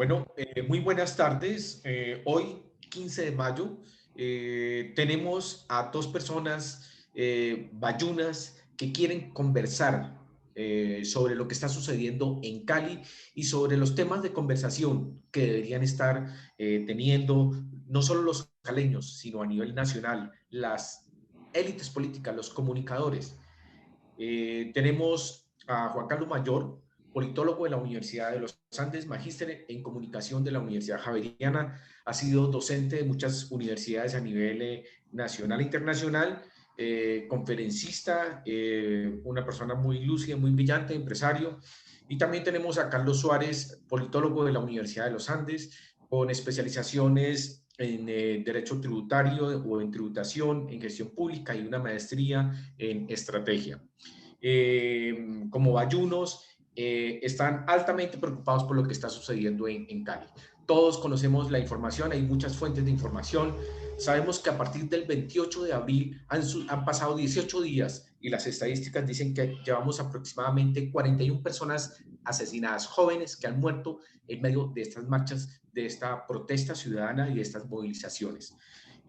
Bueno, muy buenas tardes. Hoy, 15 de mayo, tenemos a dos personas bayunas que quieren conversar sobre lo que está sucediendo en Cali y sobre los temas de conversación que deberían estar teniendo no solo los caleños, sino a nivel nacional, las élites políticas, los comunicadores. Tenemos a Juan Carlos Mayor, politólogo de la Universidad de los Andes, magíster en comunicación de la Universidad Javeriana, ha sido docente de muchas universidades a nivel nacional e internacional, conferencista, una persona muy lúcida, muy brillante, empresario. Y también tenemos a Carlos Suárez, politólogo de la Universidad de los Andes, con especializaciones en derecho tributario o en tributación, en gestión pública y una maestría en estrategia. Como bayunos, están altamente preocupados por lo que está sucediendo en Cali. Todos conocemos la información, hay muchas fuentes de información. Sabemos que a partir del 28 de abril han pasado 18 días y las estadísticas dicen que llevamos aproximadamente 41 personas asesinadas, jóvenes que han muerto en medio de estas marchas, de esta protesta ciudadana y de estas movilizaciones.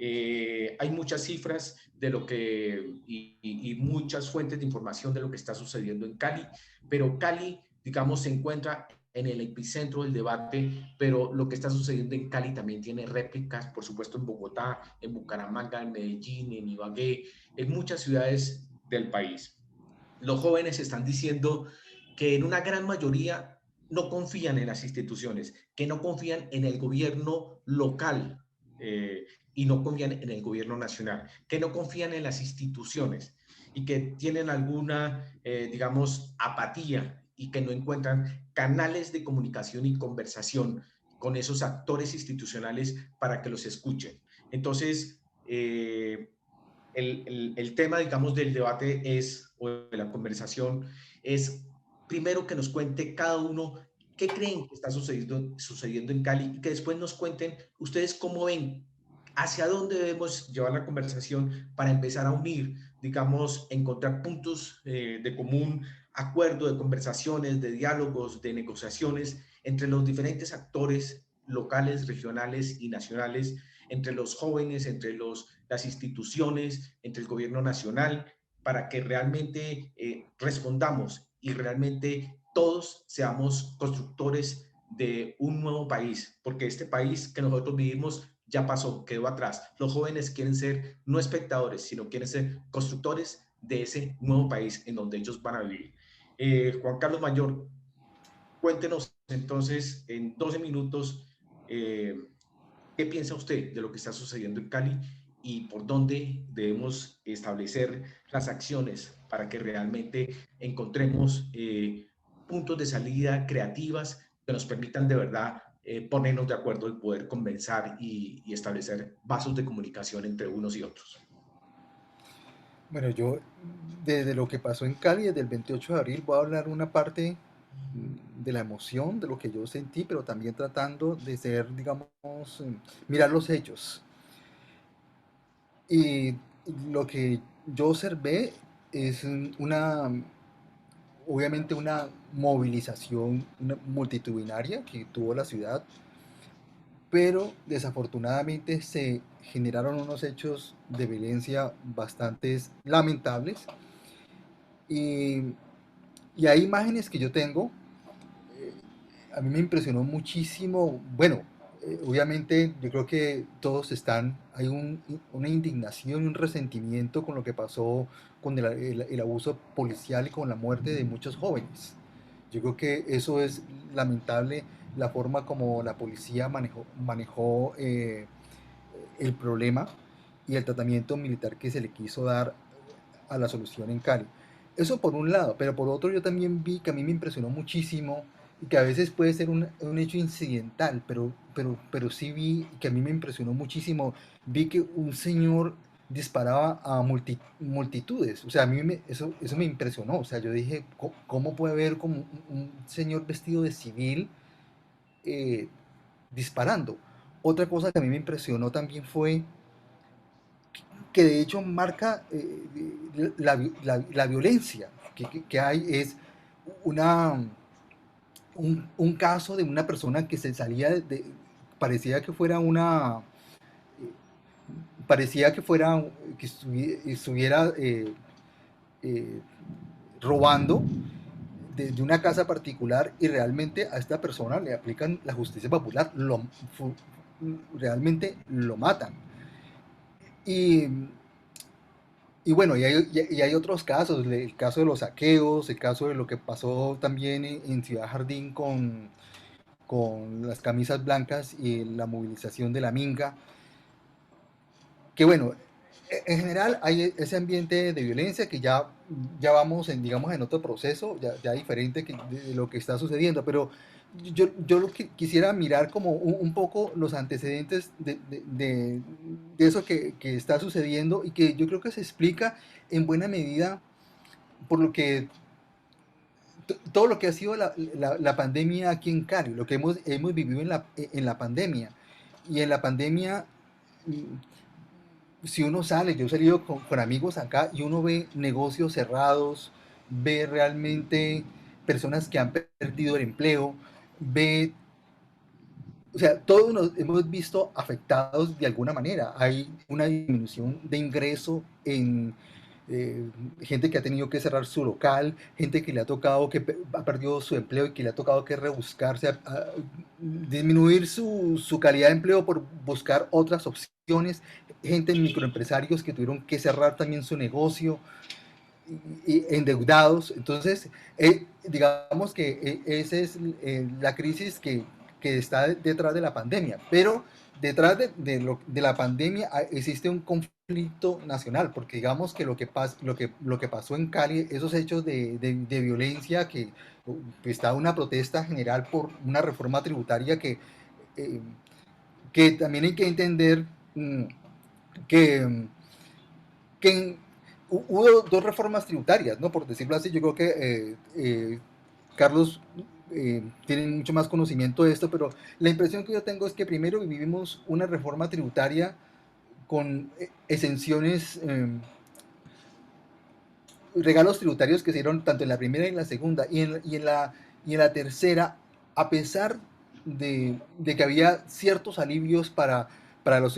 Hay muchas cifras de lo que y muchas fuentes de información de lo que está sucediendo en Cali, pero Cali, digamos, se encuentra en el epicentro del debate, pero lo que está sucediendo en Cali también tiene réplicas, por supuesto, en Bogotá, en Bucaramanga, en Medellín, en Ibagué, en muchas ciudades del país. Los jóvenes están diciendo que en una gran mayoría no confían en las instituciones, que no confían en el gobierno local y no confían en el gobierno nacional, que no confían en las instituciones y que tienen alguna, digamos, apatía y que no encuentran canales de comunicación y conversación con esos actores institucionales para que los escuchen. Entonces, el tema, digamos, del debate es, o de la conversación, es primero que nos cuente cada uno qué creen que está sucediendo en Cali y que después nos cuenten ustedes cómo ven, hacia dónde debemos llevar la conversación para empezar a unir, digamos, encontrar puntos de común, acuerdo de conversaciones, de diálogos, de negociaciones entre los diferentes actores locales, regionales y nacionales, entre los jóvenes, entre las instituciones, entre el gobierno nacional, para que realmente respondamos y realmente todos seamos constructores de un nuevo país, porque este país que nosotros vivimos ya pasó, quedó atrás. Los jóvenes quieren ser no espectadores, sino quieren ser constructores de ese nuevo país en donde ellos van a vivir. Juan Carlos Mayor, cuéntenos entonces en 12 minutos eh, ¿qué piensa usted de lo que está sucediendo en Cali y por dónde debemos establecer las acciones para que realmente encontremos puntos de salida creativas que nos permitan de verdad ponernos de acuerdo y poder conversar y establecer vasos de comunicación entre unos y otros? Bueno, yo desde lo que pasó en Cali, desde el 28 de abril, voy a hablar una parte de la emoción, de lo que yo sentí, pero también tratando de ser, digamos, mirar los hechos. Y lo que yo observé es obviamente una movilización multitudinaria que tuvo la ciudad, pero desafortunadamente se generaron unos hechos de violencia bastante lamentables. Y Y hay imágenes que yo tengo, a mí me impresionó muchísimo, bueno, obviamente yo creo que todos hay una indignación y un resentimiento con lo que pasó con el abuso policial y con la muerte de muchos jóvenes. Yo creo que eso es lamentable, la forma como la policía manejó el problema y el tratamiento militar que se le quiso dar a la solución en Cali. Eso por un lado, pero por otro yo también vi que a mí me impresionó muchísimo y que a veces puede ser un hecho incidental, pero sí vi que a mí me impresionó muchísimo. Vi que un señor disparaba a multitudes, o sea, eso me impresionó, o sea, yo dije, ¿cómo puede haber como un señor vestido de civil eh, disparando? Otra cosa que a mí me impresionó también fue que de hecho marca la violencia que hay, es una, un caso de una persona que se salía parecía que fuera una, parecía que fuera, que estuviera eh, robando de una casa particular y realmente a esta persona le aplican la justicia popular, realmente lo matan. Y, y bueno, y hay otros casos, el caso de los saqueos, el caso de lo que pasó también en Ciudad Jardín con las camisas blancas y la movilización de la Minga, que bueno, en general hay ese ambiente de violencia que ya vamos en, digamos, en otro proceso, ya diferente de lo que está sucediendo, pero yo lo que quisiera mirar como un poco los antecedentes de eso que está sucediendo y que yo creo que se explica en buena medida por lo que todo lo que ha sido la pandemia aquí en Cali, lo que hemos vivido en la pandemia. Y en la pandemia, si uno sale, yo he salido con amigos acá y uno ve negocios cerrados, ve realmente personas que han perdido el empleo, ve, o sea, todos nos hemos visto afectados de alguna manera. Hay una disminución de ingreso en gente que ha tenido que cerrar su local, gente que le ha tocado, que ha perdido su empleo y que le ha tocado que rebuscarse, disminuir su calidad de empleo por buscar otras opciones, gente microempresarios que tuvieron que cerrar también su negocio, y endeudados. Entonces, digamos que esa es la crisis que está detrás de la pandemia, pero detrás de la pandemia existe un conflicto nacional, porque digamos que lo que pasó en Cali, esos hechos de violencia, que está una protesta general por una reforma tributaria eh, que también hay que entender que, que hubo dos reformas tributarias, ¿no? Por decirlo así, yo creo que Carlos tiene mucho más conocimiento de esto, pero la impresión que yo tengo es que primero vivimos una reforma tributaria con exenciones, regalos tributarios que se dieron tanto en la primera y en la segunda, y en la tercera, a pesar de que había ciertos alivios para los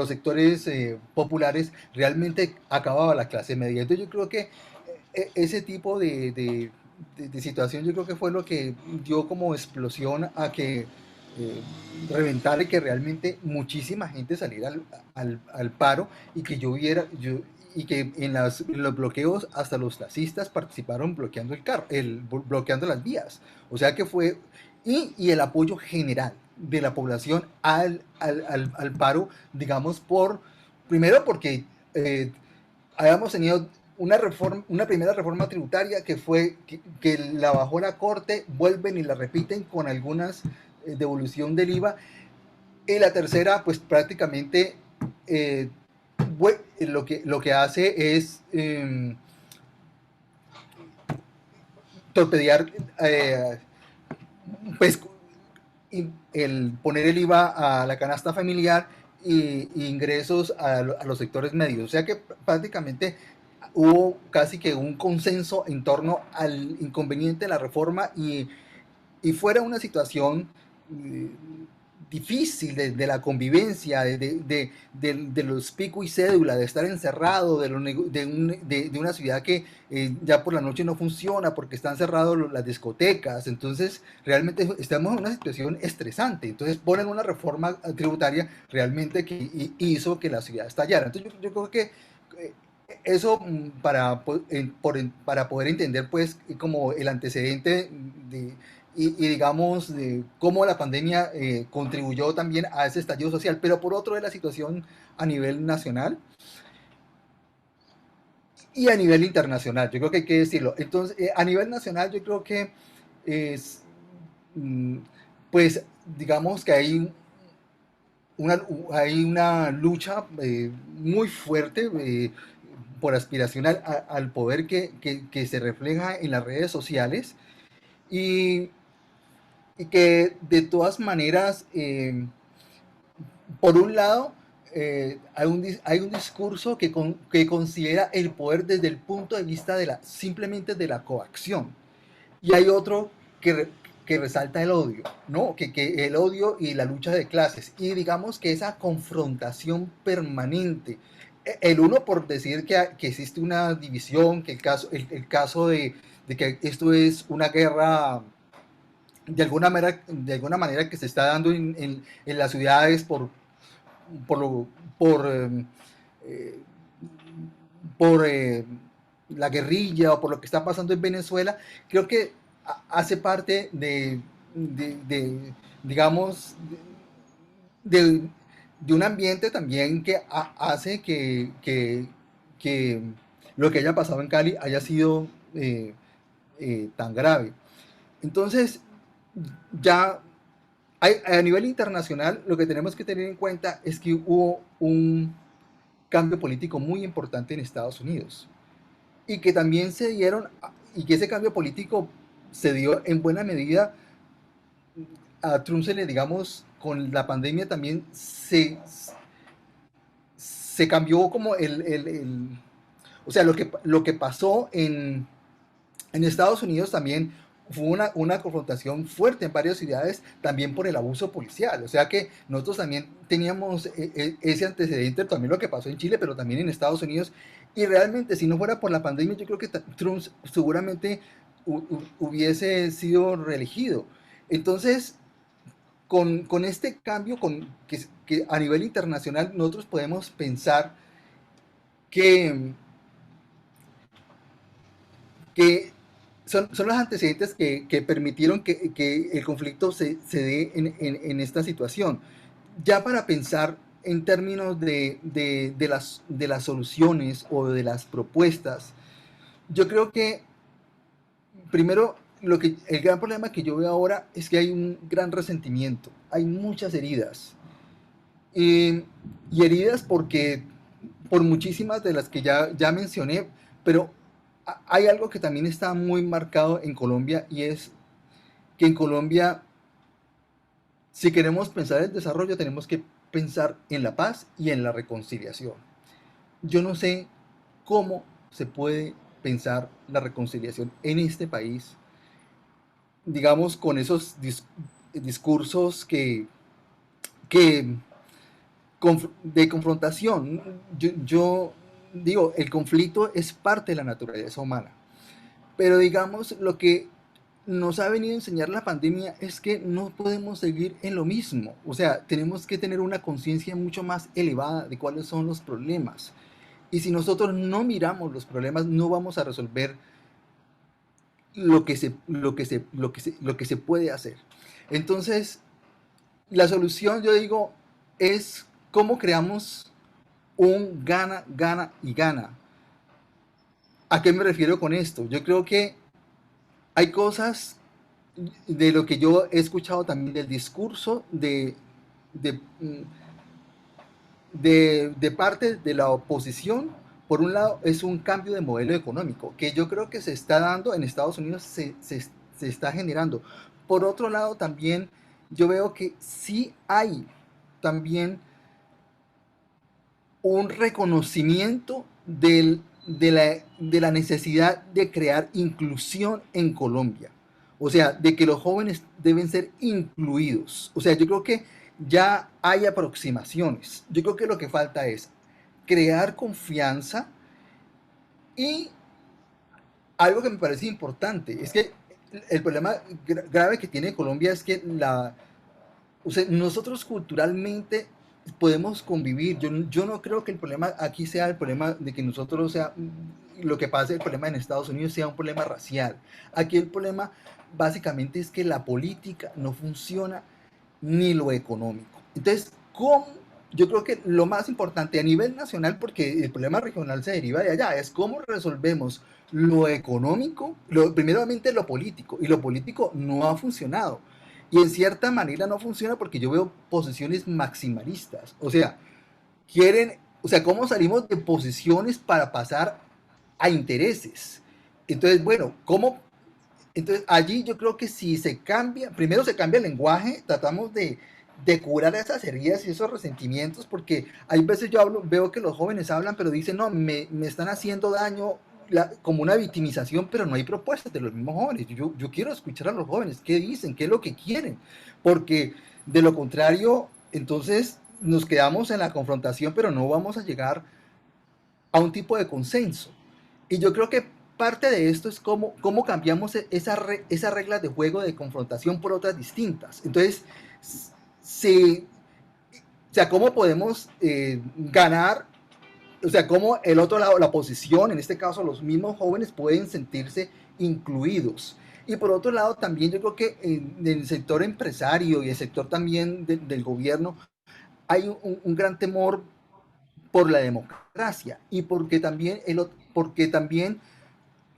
sectores populares, realmente acababa la clase media. Entonces yo creo que ese tipo de situación yo creo que fue lo que dio como explosión a que reventara y que realmente muchísima gente saliera al paro y que y que en los bloqueos hasta los taxistas participaron bloqueando bloqueando las vías. O sea que fue, y el apoyo general de la población al paro, digamos, primero porque habíamos tenido una primera reforma tributaria que la bajó la Corte, vuelven y la repiten con algunas devolución del IVA, y la tercera, pues prácticamente eh, lo que hace es torpedear, pues, el poner el IVA a la canasta familiar y ingresos a los sectores medios. O sea que prácticamente hubo casi que un consenso en torno al inconveniente de la reforma y fuera una situación eh, difícil de la convivencia, de los pico y cédula, de estar encerrado, de una ciudad que ya por la noche no funciona porque están cerradas las discotecas. Entonces, realmente estamos en una situación estresante. Entonces, ponen una reforma tributaria realmente que hizo que la ciudad estallara. Entonces, yo creo que eso para poder entender pues como el antecedente y digamos de cómo la pandemia contribuyó también a ese estallido social, pero por otro de la situación a nivel nacional y a nivel internacional, yo creo que hay que decirlo. Entonces, a nivel nacional yo creo que es, mm, pues digamos que hay una lucha muy fuerte por aspiración al poder que se refleja en las redes sociales y, y que de todas maneras, por un lado, hay un discurso que considera el poder desde el punto de vista simplemente de la coacción. y hay otro que resalta el odio, ¿no? Que el odio y la lucha de clases, y digamos que esa confrontación permanente, el uno por decir que existe una división, que el caso de que esto es una guerra de alguna manera que se está dando en las ciudades por, lo, por, eh, por la guerrilla o por lo que está pasando en Venezuela, creo que hace parte digamos, de, de, un ambiente también que hace que lo que haya pasado en Cali haya sido tan grave. Entonces, ya a nivel internacional, lo que tenemos que tener en cuenta es que hubo un cambio político muy importante en Estados Unidos y que también se dieron, y que ese cambio político se dio en buena medida a Trump, digamos, con la pandemia también se cambió como o sea, lo que pasó en Estados Unidos también fue una confrontación fuerte en varias ciudades, también por el abuso policial. O sea que nosotros también teníamos ese antecedente, también lo que pasó en Chile, pero también en Estados Unidos. Y realmente, si no fuera por la pandemia, yo creo que Trump seguramente hubiese sido reelegido. Entonces, con este cambio, que a nivel internacional nosotros podemos pensar que, que son los antecedentes que permitieron que el conflicto se dé en esta situación. Ya para pensar en términos de las soluciones o de las propuestas, yo creo que primero el gran problema que yo veo ahora es que hay un gran resentimiento, hay muchas heridas. Y heridas por muchísimas de las que ya mencioné, pero hay algo que también está muy marcado en Colombia, y es que en Colombia, si queremos pensar el desarrollo, tenemos que pensar en la paz y en la reconciliación. Yo no sé cómo se puede pensar la reconciliación en este país, digamos, con esos discursos que de confrontación. Yo digo, el conflicto es parte de la naturaleza humana, pero digamos, lo que nos ha venido a enseñar la pandemia es que no podemos seguir en lo mismo. O sea, tenemos que tener una conciencia mucho más elevada de cuáles son los problemas. Y si nosotros no miramos los problemas, no vamos a resolver lo que se puede hacer. Entonces, la solución, yo digo, es cómo creamos un gana, gana y gana. ¿A qué me refiero con esto? Yo creo que hay cosas de lo que yo he escuchado también del discurso de, de parte de la oposición. Por un lado, es un cambio de modelo económico que yo creo que se está dando en Estados Unidos, se está generando. Por otro lado, también yo veo que sí hay también un reconocimiento de la necesidad de crear inclusión en Colombia. O sea, de que los jóvenes deben ser incluidos. O sea, yo creo que ya hay aproximaciones. Yo creo que lo que falta es crear confianza, y algo que me parece importante es que el problema grave que tiene Colombia es que o sea, nosotros culturalmente podemos convivir. Yo no creo que el problema aquí sea el problema de que nosotros, o sea, lo que pasa, el problema en Estados Unidos sea un problema racial. Aquí el problema básicamente es que la política no funciona, ni lo económico. Entonces, ¿cómo? Yo creo que lo más importante a nivel nacional, porque el problema regional se deriva de allá, es cómo resolvemos lo económico, primeramente lo político, y lo político no ha funcionado. Y en cierta manera no funciona porque yo veo posiciones maximalistas. O sea, o sea, ¿cómo salimos de posiciones para pasar a intereses? Entonces, bueno, entonces allí yo creo que si se cambia, primero se cambia el lenguaje, tratamos de curar esas heridas y esos resentimientos, porque hay veces veo que los jóvenes hablan, pero dicen, no, me están haciendo daño como una victimización, pero no hay propuestas de los mismos jóvenes. Yo quiero escuchar a los jóvenes, qué dicen, qué es lo que quieren, porque de lo contrario, entonces nos quedamos en la confrontación, pero no vamos a llegar a un tipo de consenso. Y yo creo que parte de esto es cómo cambiamos esas reglas de juego de confrontación por otras distintas. Entonces, si, o sea, cómo podemos ganar, o sea, cómo el otro lado, la oposición, en este caso los mismos jóvenes, pueden sentirse incluidos. Y por otro lado, también yo creo que en el sector empresario y el sector también del gobierno hay un gran temor por la democracia y porque también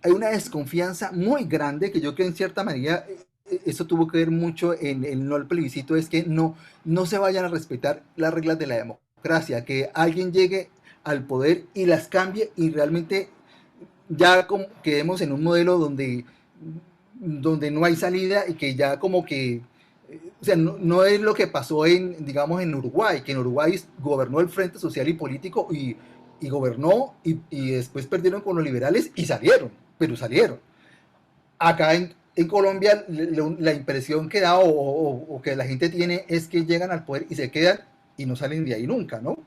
hay una desconfianza muy grande que yo creo en cierta medida eso tuvo que ver mucho en el no el plebiscito, es que no se vayan a respetar las reglas de la democracia, que alguien llegue al poder y las cambie y realmente ya quedemos en un modelo donde no hay salida y que ya como que, o sea, no es lo que pasó digamos, en Uruguay, que en Uruguay gobernó el Frente Social y Político y gobernó y después perdieron con los liberales y salieron, pero salieron. Acá en Colombia la impresión que da o que la gente tiene es que llegan al poder y se quedan y no salen de ahí nunca, ¿no?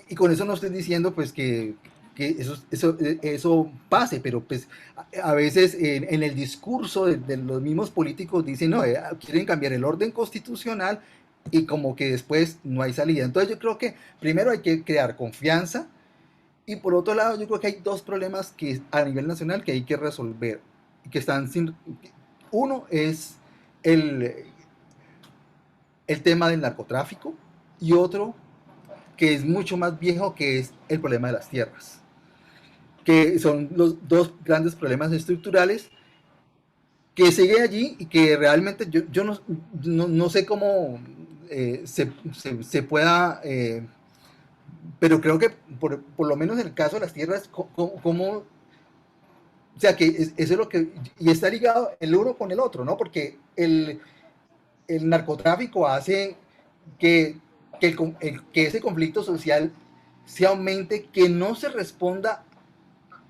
Y con eso no estoy diciendo pues que eso pase, pero pues a veces en el discurso de los mismos políticos dicen, no, quieren cambiar el orden constitucional y como que después no hay salida. Entonces yo creo que primero hay que crear confianza y por otro lado yo creo que hay dos problemas que a nivel nacional que hay que resolver, que están sin... Uno es el, el tema del narcotráfico y otro que es mucho más viejo, que es el problema de las tierras, que son los dos grandes problemas estructurales que siguen allí y que realmente yo no sé cómo se pueda, pero creo que por lo menos en el caso de las tierras, como, o sea, que eso es lo que, y está ligado el uno con el otro, ¿no? Porque el narcotráfico hace que, que ese conflicto social se aumente, que no se responda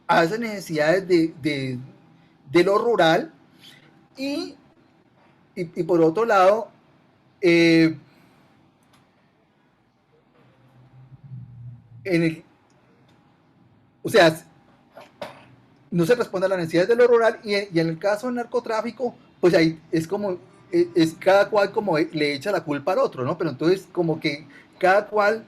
a esas necesidades de lo rural y, y por otro lado, eh, en el, o sea, no se responde a las necesidades de lo rural y en el caso del narcotráfico, pues ahí es como, es cada cual como le echa la culpa al otro, ¿no? Pero entonces como que cada cual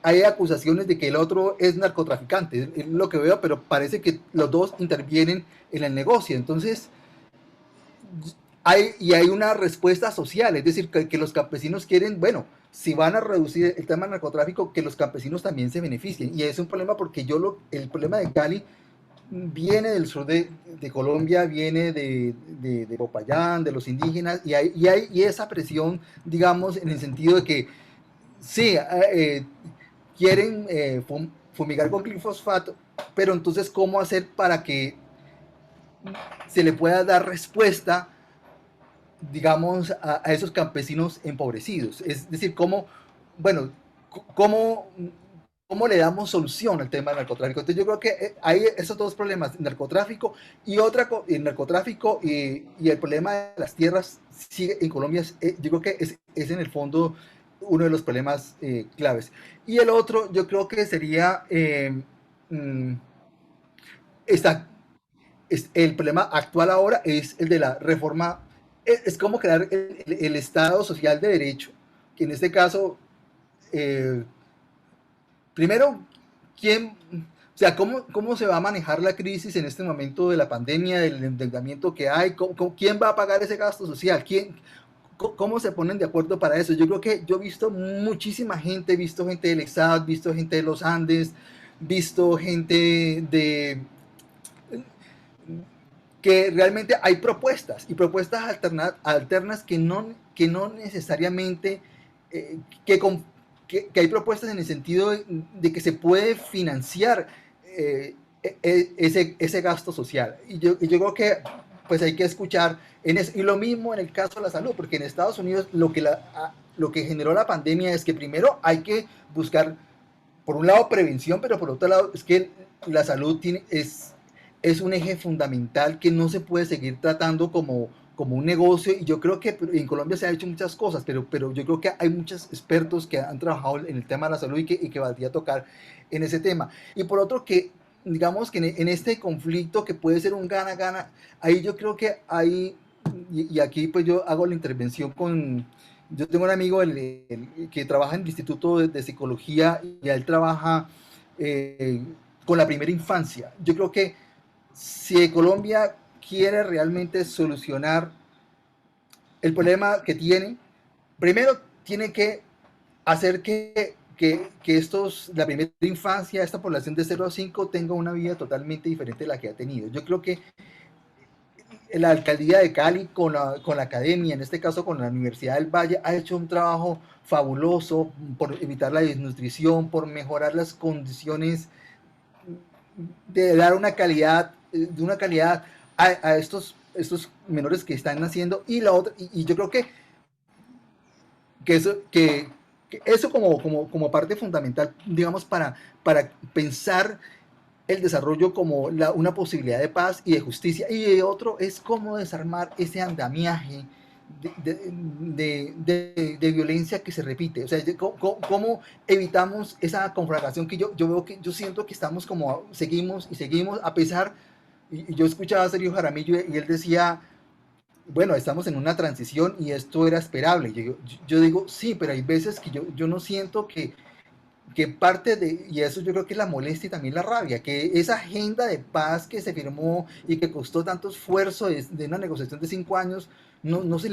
hay acusaciones de que el otro es narcotraficante, es lo que veo, pero parece que los dos intervienen en el negocio. Entonces, hay una respuesta social, es decir, que los campesinos quieren, bueno, si van a reducir el tema del narcotráfico, que los campesinos también se beneficien. Y es un problema porque el problema de Cali viene del sur de Colombia, viene de Popayán, de los indígenas, y esa presión, digamos, en el sentido de que sí, quieren fumigar con glifosfato, pero entonces, ¿cómo hacer para que se le pueda dar respuesta, digamos, a esos campesinos empobrecidos? Es decir, bueno, cómo, cómo le damos solución al tema del narcotráfico. Entonces yo creo que hay esos dos problemas, narcotráfico el narcotráfico y el problema de las tierras sigue en Colombia, yo creo que es en el fondo uno de los problemas claves. Y el otro, yo creo que sería mm, esta, el problema actual ahora es el de la reforma, es como crear el Estado social de derecho, que en este caso, eh, primero, ¿quién, o sea, cómo se va a manejar la crisis en este momento de la pandemia, del endeudamiento que hay? ¿Quién va a pagar ese gasto social? ¿Cómo se ponen de acuerdo para eso? Yo creo que yo he visto muchísima gente, he visto gente del EXAD, visto gente de los Andes, visto gente que realmente hay propuestas y propuestas alternas que no necesariamente, que, que hay propuestas en el sentido de que se puede financiar ese gasto social. Y yo creo que pues hay que escuchar, y lo mismo en el caso de la salud, porque en Estados Unidos lo que generó la pandemia es que primero hay que buscar por un lado prevención, pero por otro lado es que la salud es un eje fundamental que no se puede seguir tratando como un negocio, y yo creo que en Colombia se han hecho muchas cosas, pero yo creo que hay muchos expertos que han trabajado en el tema de la salud y que valdría tocar en ese tema. Y por otro que, digamos que en este conflicto que puede ser un gana-gana, ahí yo creo que hay, y aquí pues yo hago la intervención con, yo tengo un amigo que trabaja en el Instituto de Psicología, y él trabaja eh, con la primera infancia. Yo creo que si Colombia quiere realmente solucionar el problema que tiene, primero tiene que hacer que la primera infancia, esta población de 0 a 5, tenga una vida totalmente diferente de la que ha tenido. Yo creo que la alcaldía de Cali con la academia, en este caso con la Universidad del Valle, ha hecho un trabajo fabuloso por evitar la desnutrición, por mejorar las condiciones de dar una calidad a estos menores que están naciendo. Y la otra, y yo creo que eso como parte fundamental, digamos, para pensar el desarrollo como una posibilidad de paz y de justicia. Y de otro es cómo desarmar ese andamiaje de violencia que se repite. O sea, cómo evitamos esa conflagración que yo veo, que yo siento que estamos como, seguimos y seguimos, a pesar, y yo escuchaba a Sergio Jaramillo y él decía, bueno, estamos en una transición y esto era esperable. Yo digo, sí, pero hay veces que yo no siento que parte de, y eso yo creo que es la molestia y también la rabia, que esa agenda de paz que se firmó y que costó tanto esfuerzo de una negociación de 5 años, no se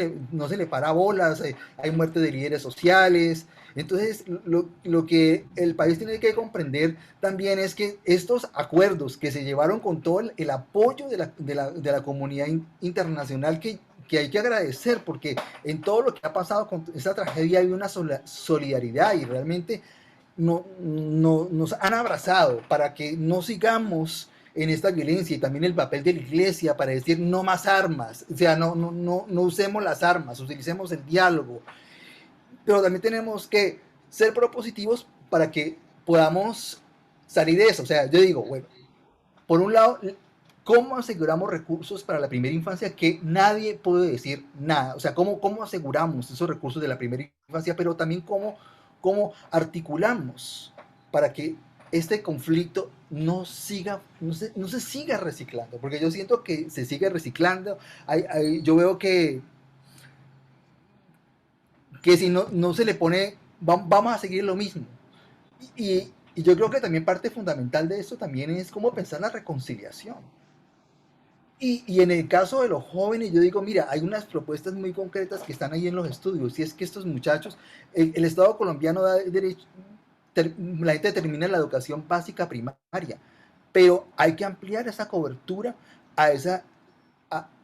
le para bolas, hay muerte de líderes sociales. Entonces, lo que el país tiene que comprender también es que estos acuerdos que se llevaron con todo el apoyo de la comunidad internacional, que hay que agradecer, porque en todo lo que ha pasado con esta tragedia hay una solidaridad, y realmente nos han abrazado para que no sigamos en esta violencia, y también el papel de la iglesia para decir no más armas, o sea, no usemos las armas, utilicemos el diálogo, pero también tenemos que ser propositivos para que podamos salir de eso. O sea, yo digo, bueno, por un lado, ¿cómo aseguramos recursos para la primera infancia? Que nadie puede decir nada. O sea, ¿cómo aseguramos esos recursos de la primera infancia? Pero también cómo articulamos para que este conflicto no se siga reciclando. Porque yo siento que se sigue reciclando. Yo veo que si no se le pone, vamos a seguir lo mismo. Y yo creo que también parte fundamental de esto también es cómo pensar la reconciliación. Y en el caso de los jóvenes, yo digo, mira, hay unas propuestas muy concretas que están ahí en los estudios, y es que estos muchachos, el Estado colombiano da derecho, la gente termina la educación básica primaria, pero hay que ampliar esa cobertura a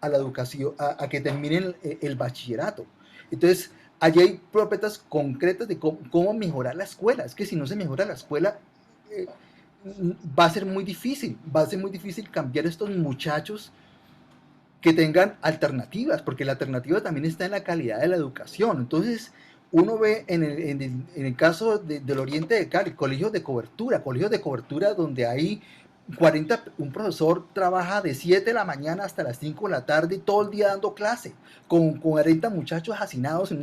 la educación, a que terminen el bachillerato. Entonces, allí hay propuestas concretas de cómo mejorar la escuela. Es que si no se mejora la escuela, eh, va a ser muy difícil cambiar a estos muchachos, que tengan alternativas, porque la alternativa también está en la calidad de la educación. Entonces, uno ve en el caso del Oriente de Cali, colegios de cobertura donde hay un profesor trabaja de 7 de la mañana hasta las 5 de la tarde, todo el día dando clase, con 40 muchachos hacinados.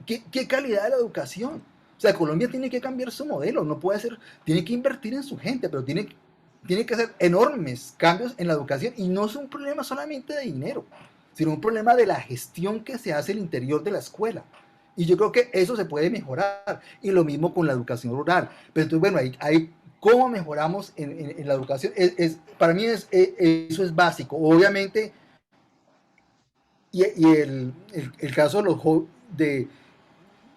¿Qué calidad de la educación? O sea, Colombia tiene que cambiar su modelo, no puede ser, tiene que invertir en su gente, pero tiene que hacer enormes cambios en la educación, y no es un problema solamente de dinero, sino un problema de la gestión que se hace al interior de la escuela. Y yo creo que eso se puede mejorar, y lo mismo con la educación rural. Pero entonces, bueno, cómo mejoramos en la educación, para mí eso es básico. Obviamente, y el caso de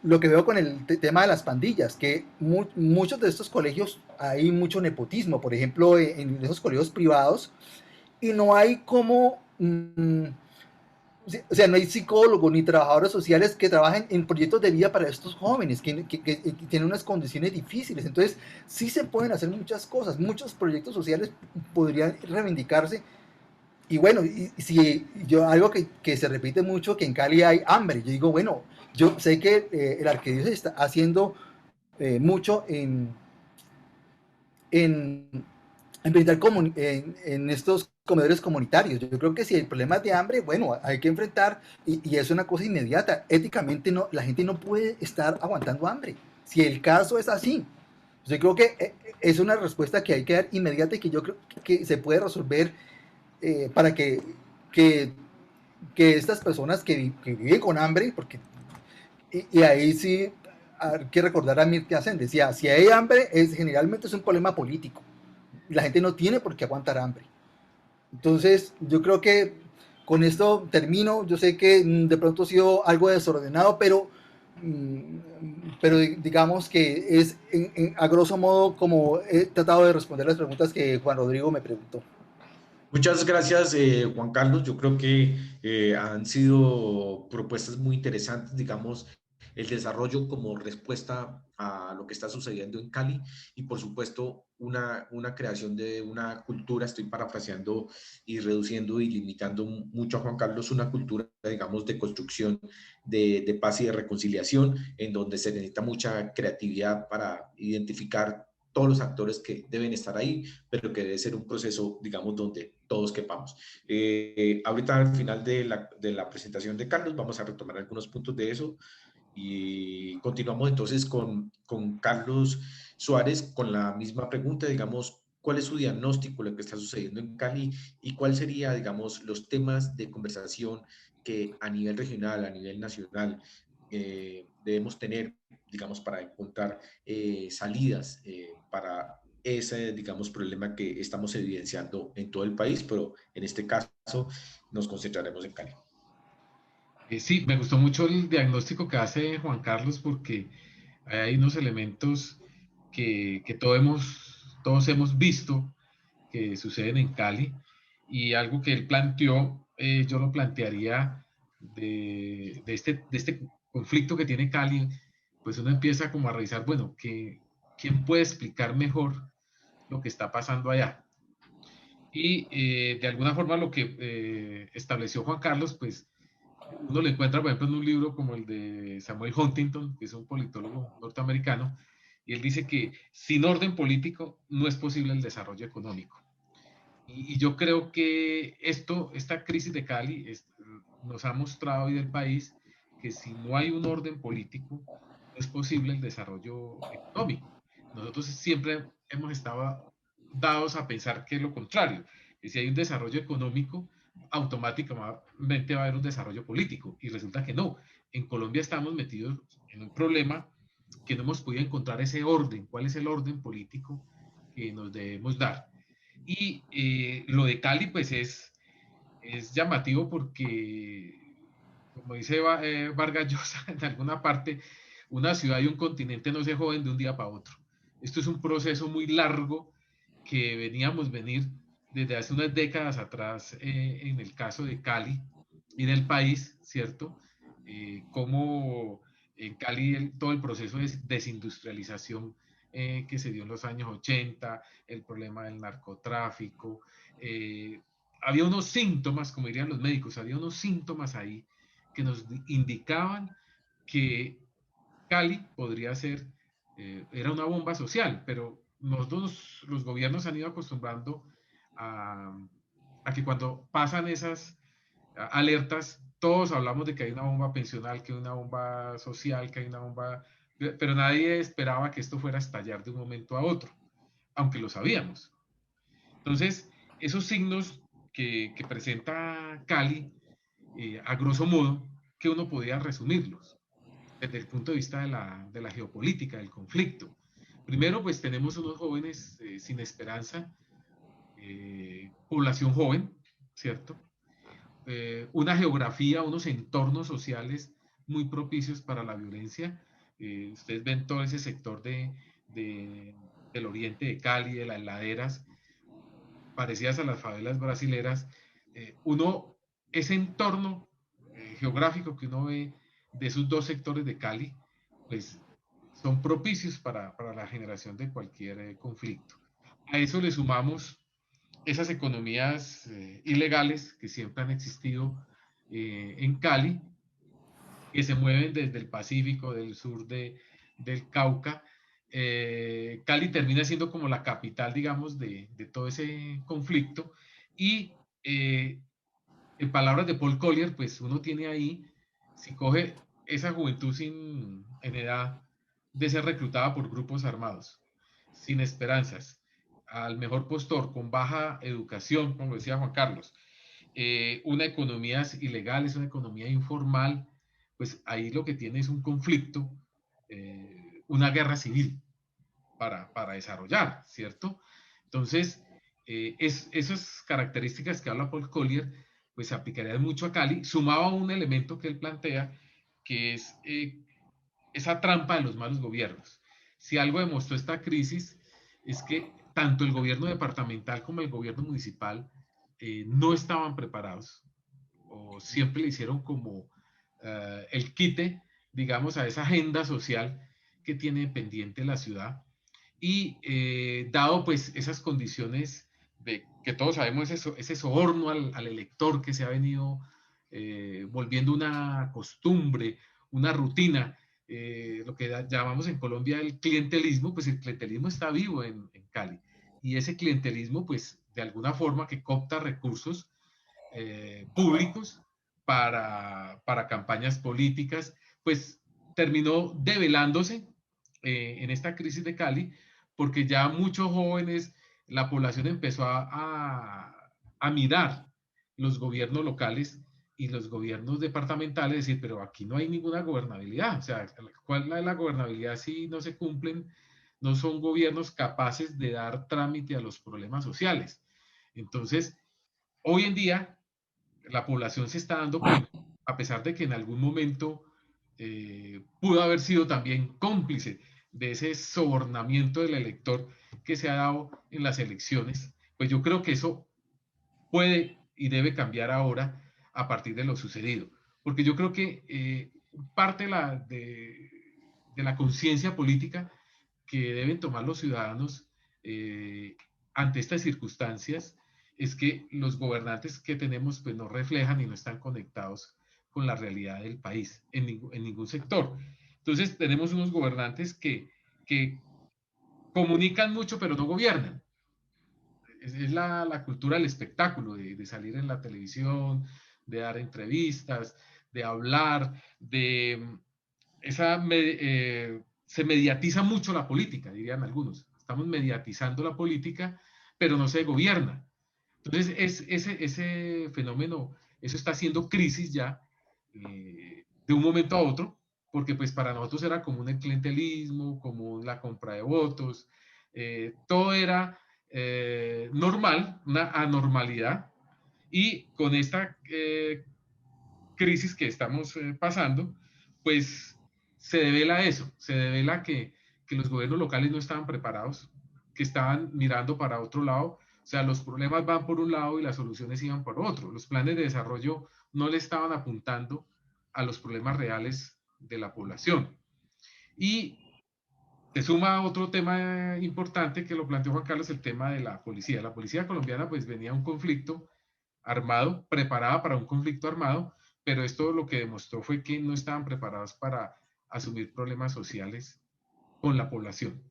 lo que veo con el tema de las pandillas, que muchos de estos colegios hay mucho nepotismo, por ejemplo, en esos colegios privados, y no hay como, o sea, no hay psicólogos ni trabajadores sociales que trabajen en proyectos de vida para estos jóvenes que tienen unas condiciones difíciles. Entonces, sí se pueden hacer muchas cosas, muchos proyectos sociales podrían reivindicarse. Y bueno, si yo, algo que se repite mucho, que en Cali hay hambre. Yo digo, bueno, yo sé que el arquidiócesis está haciendo mucho en brindar en estos comedores comunitarios. Yo creo que si el problema es de hambre, bueno, hay que enfrentar, y es una cosa inmediata. Éticamente no, la gente no puede estar aguantando hambre. Si el caso es así, yo creo que es una respuesta que hay que dar inmediata y que yo creo que se puede resolver para que, que estas personas que viven con hambre, porque y ahí sí hay que recordar a Mircea Sen, decía, si hay hambre, generalmente es un problema político. La gente no tiene por qué aguantar hambre. Entonces, yo creo que con esto termino. Yo sé que de pronto ha sido algo desordenado, pero digamos que es a grosso modo como he tratado de responder las preguntas que Juan Rodrigo me preguntó. Muchas gracias, Juan Carlos. Yo creo que han sido propuestas muy interesantes, digamos, el desarrollo como respuesta a lo que está sucediendo en Cali y, por supuesto, una creación de una cultura, estoy parafraseando y reduciendo y limitando mucho a Juan Carlos, una cultura, digamos, de construcción, de paz y de reconciliación, en donde se necesita mucha creatividad para identificar todos los actores que deben estar ahí, pero que debe ser un proceso, digamos, donde todos quepamos. Ahorita al final de la presentación de Carlos vamos a retomar algunos puntos de eso y continuamos entonces con Carlos Suárez con la misma pregunta, digamos, ¿cuál es su diagnóstico de lo que está sucediendo en Cali y cuál sería, digamos, los temas de conversación que a nivel regional, a nivel nacional, debemos tener, digamos, para encontrar salidas para ese, digamos, problema que estamos evidenciando en todo el país, pero en este caso nos concentraremos en Cali. Sí, me gustó mucho el diagnóstico que hace Juan Carlos porque hay unos elementos que todos hemos visto que suceden en Cali y algo que él planteó, yo lo plantearía de este conflicto que tiene Cali, pues uno empieza como a revisar, bueno, ¿quién puede explicar mejor lo que está pasando allá? Y de alguna forma lo que estableció Juan Carlos, pues uno lo encuentra, por ejemplo, en un libro como el de Samuel Huntington, que es un politólogo norteamericano, y él dice que sin orden político no es posible el desarrollo económico. Y yo creo que esta crisis de Cali nos ha mostrado hoy del país que si no hay un orden político, no es posible el desarrollo económico. Nosotros siempre hemos estado dados a pensar que es lo contrario, que si hay un desarrollo económico, automáticamente va a haber un desarrollo político. Y resulta que no. En Colombia estamos metidos en un problema que no hemos podido encontrar ese orden. ¿Cuál es el orden político que nos debemos dar? Y lo de Cali, pues es llamativo porque, como dice Vargas Llosa en alguna parte, una ciudad y un continente no se joden de un día para otro. Esto es un proceso muy largo que veníamos venir desde hace unas décadas atrás en el caso de Cali y del país, ¿cierto? Cómo en Cali todo el proceso de desindustrialización que se dio en los años 80, el problema del narcotráfico, eh, había unos síntomas, como dirían los médicos, había unos síntomas ahí que nos indicaban que Cali podría ser, era una bomba social, pero nosotros, los gobiernos han ido acostumbrando a, a que cuando pasan esas alertas, todos hablamos de que hay una bomba pensional, que hay una bomba social, que hay una bomba, pero nadie esperaba que esto fuera a estallar de un momento a otro, aunque lo sabíamos. Entonces, esos signos que presenta Cali, a grosso modo, que uno podía resumirlos desde el punto de vista de la geopolítica, del conflicto. Primero, pues tenemos unos jóvenes sin esperanza, población joven, ¿cierto? Una geografía, unos entornos sociales muy propicios para la violencia. Ustedes ven todo ese sector del oriente de Cali, de las laderas, parecidas a las favelas brasileras. Ese entorno geográfico que uno ve de esos dos sectores de Cali, pues son propicios para la generación de cualquier conflicto. A eso le sumamos esas economías ilegales que siempre han existido en Cali, que se mueven desde el Pacífico, del sur del Cauca, Cali termina siendo como la capital, digamos, de todo ese conflicto. Y en palabras de Paul Collier, pues uno tiene ahí, si coge esa juventud en edad de ser reclutada por grupos armados, sin esperanzas, al mejor postor, con baja educación, como decía Juan Carlos, una economía ilegal, es una economía informal, pues ahí lo que tiene es un conflicto, una guerra civil para desarrollar, ¿cierto? Entonces, esas características que habla Paul Collier, pues se aplicarían mucho a Cali, sumado a un elemento que él plantea, que es esa trampa de los malos gobiernos. Si algo demostró esta crisis, es que tanto el gobierno departamental como el gobierno municipal no estaban preparados, o siempre le hicieron como el quite, digamos, a esa agenda social que tiene pendiente la ciudad. Y dado pues esas condiciones de que todos sabemos ese soborno al elector que se ha venido volviendo una costumbre, una rutina, lo que llamamos en Colombia el clientelismo, pues el clientelismo está vivo en Cali. Y ese clientelismo, pues de alguna forma que coopta recursos públicos para campañas políticas, pues terminó develándose en esta crisis de Cali, porque ya muchos jóvenes, la población empezó a mirar los gobiernos locales y los gobiernos departamentales, decir, pero aquí no hay ninguna gobernabilidad, o sea, ¿cuál es la gobernabilidad si no se cumplen, no son gobiernos capaces de dar trámite a los problemas sociales? Entonces, hoy en día, la población se está dando cuenta, a pesar de que en algún momento pudo haber sido también cómplice de ese sobornamiento del elector que se ha dado en las elecciones, pues yo creo que eso puede y debe cambiar ahora a partir de lo sucedido. Porque yo creo que parte de la conciencia política que deben tomar los ciudadanos ante estas circunstancias es que los gobernantes que tenemos pues no reflejan y no están conectados con la realidad del país en ningún sector. Entonces tenemos unos gobernantes que comunican mucho pero no gobiernan. Es la cultura del espectáculo, de salir en la televisión, de dar entrevistas, de hablar, se mediatiza mucho la política, dirían algunos. Estamos mediatizando la política, pero no se gobierna. Entonces, ese fenómeno, eso está haciendo crisis ya de un momento a otro, porque pues para nosotros era común el clientelismo, común la compra de votos, todo era normal, una anormalidad, y con esta crisis que estamos pasando, pues se devela eso, se devela que los gobiernos locales no estaban preparados, que estaban mirando para otro lado, o sea, los problemas van por un lado y las soluciones iban por otro. Los planes de desarrollo no le estaban apuntando a los problemas reales de la población. Y se suma otro tema importante que lo planteó Juan Carlos, el tema de la policía. La policía colombiana pues venía a un conflicto armado, preparada para un conflicto armado, pero esto lo que demostró fue que no estaban preparados para asumir problemas sociales con la población.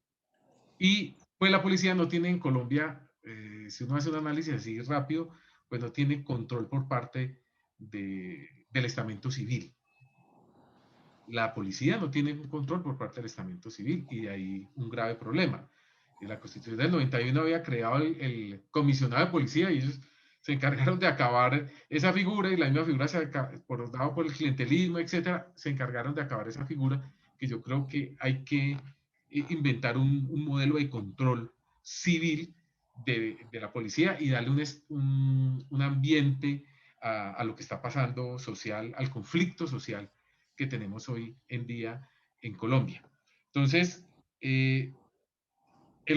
Y pues la policía no tiene en Colombia, si uno hace un análisis así rápido, pues no tiene control por parte del estamento civil. La policía no tiene un control por parte del estamento civil y de ahí un grave problema. Y la Constitución del 91 había creado el comisionado de policía y ellos se encargaron de acabar esa figura y la misma figura dado por el clientelismo, etcétera, se encargaron de acabar esa figura que yo creo que hay que inventar un modelo de control civil de la policía y darle un ambiente a lo que está pasando social, al conflicto social que tenemos hoy en día en Colombia. Entonces, el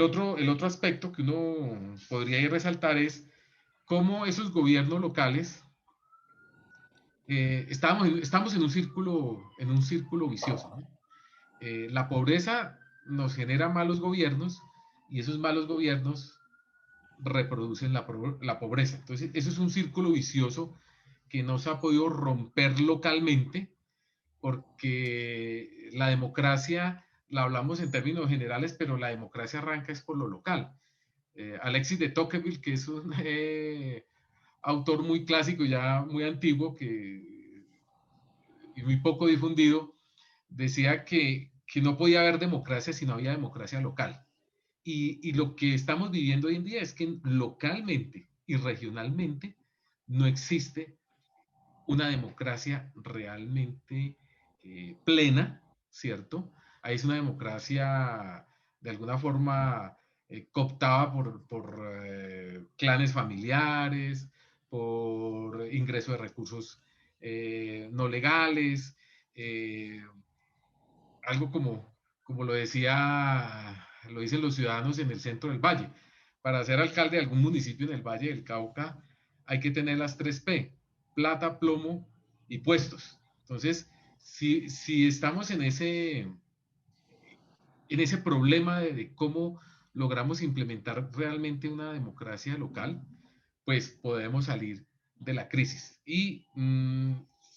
otro aspecto que uno podría ir resaltar es cómo esos gobiernos locales estamos en un círculo vicioso, ¿no? La pobreza nos genera malos gobiernos y esos malos gobiernos reproducen la pobreza. Entonces, eso es un círculo vicioso que no se ha podido romper localmente porque la democracia la hablamos en términos generales, pero la democracia arranca es por lo local. Alexis de Tocqueville, que es un autor muy clásico, ya muy antiguo, y muy poco difundido, decía que no podía haber democracia si no había democracia local. Y lo que estamos viviendo hoy en día es que localmente y regionalmente no existe una democracia realmente plena, ¿cierto? Ahí es una democracia de alguna forma cooptada por clanes familiares, por ingreso de recursos no legales, eh, algo como lo dicen los ciudadanos en el centro del valle. Para ser alcalde de algún municipio en el Valle del Cauca hay que tener las 3 P: plata, plomo y puestos. Entonces, si estamos en ese problema de cómo logramos implementar realmente una democracia local, pues podemos salir de la crisis. Y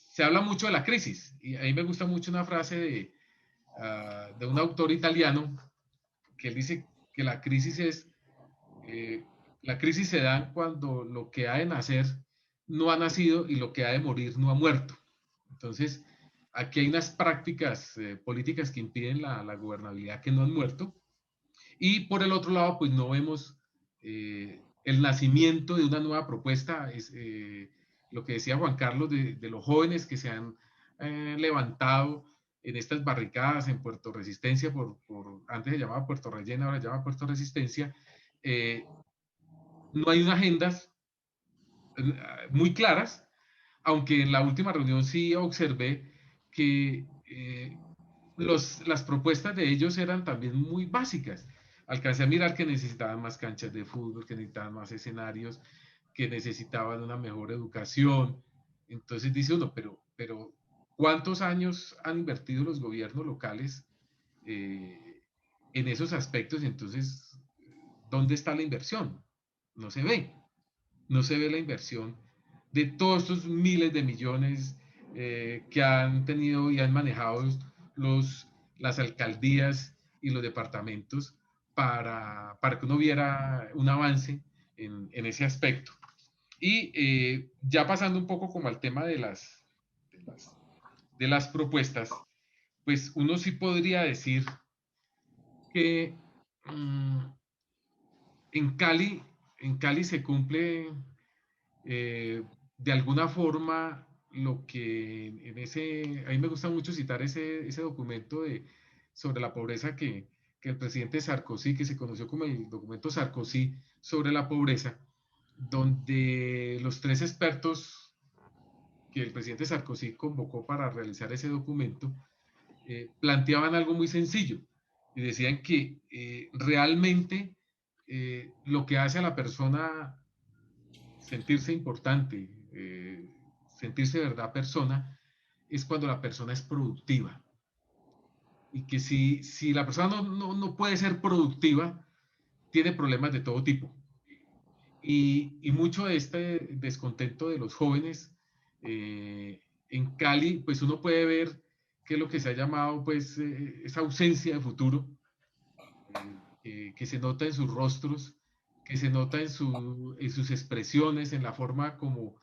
se habla mucho de la crisis, y a mí me gusta mucho una frase de un autor italiano que él dice que eh, la crisis se da cuando lo que ha de nacer no ha nacido y lo que ha de morir no ha muerto. Entonces, aquí hay unas prácticas políticas que impiden la gobernabilidad que no han muerto. Y por el otro lado, pues no vemos el nacimiento de una nueva propuesta. Es lo que decía Juan Carlos de los jóvenes que se han levantado en estas barricadas en Puerto Resistencia, antes se llamaba Puerto Rellena, ahora se llama Puerto Resistencia. No hay unas agendas muy claras, aunque en la última reunión sí observé que las propuestas de ellos eran también muy básicas. Alcancé a mirar que necesitaban más canchas de fútbol, que necesitaban más escenarios, que necesitaban una mejor educación. Entonces dice uno, pero ¿cuántos años han invertido los gobiernos locales eh, en esos aspectos? Entonces, ¿dónde está la inversión? No se ve, no se ve la inversión de todos estos miles de millones que han tenido y han manejado los, las alcaldías y los departamentos para que uno viera un avance en ese aspecto. Y ya pasando un poco como al tema de las, de las propuestas, pues uno sí podría decir que en Cali, en Cali se cumple de alguna forma lo que a mí me gusta mucho citar ese documento sobre la pobreza que el presidente Sarkozy, que se conoció como el documento Sarkozy sobre la pobreza, donde los 3 expertos que el presidente Sarkozy convocó para realizar ese documento planteaban algo muy sencillo y decían que realmente lo que hace a la persona sentirse importante, sentirse de verdad persona, es cuando la persona es productiva. Y que si la persona no puede ser productiva, tiene problemas de todo tipo. Y mucho de este descontento de los jóvenes en Cali, pues uno puede ver que es lo que se ha llamado pues esa ausencia de futuro que se nota en sus rostros, que se nota en sus expresiones, en la forma como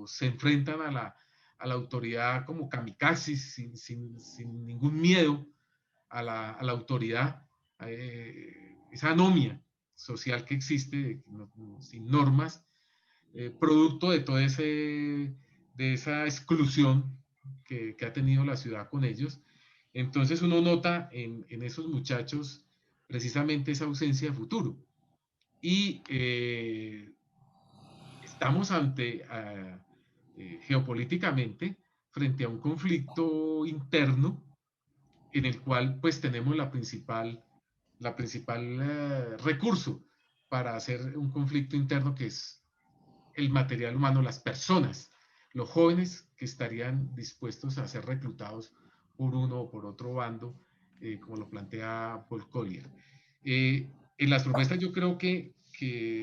se enfrentan a la autoridad como kamikazes, sin ningún miedo a la autoridad, esa anomia social que existe, sin normas, producto de toda de esa exclusión que ha tenido la ciudad con ellos. Entonces uno nota en esos muchachos precisamente esa ausencia de futuro. Y estamos geopolíticamente frente a un conflicto interno en el cual pues tenemos la principal recurso para hacer un conflicto interno, que es el material humano, las personas, los jóvenes que estarían dispuestos a ser reclutados por uno o por otro bando, como lo plantea Paul Collier. En las propuestas yo creo que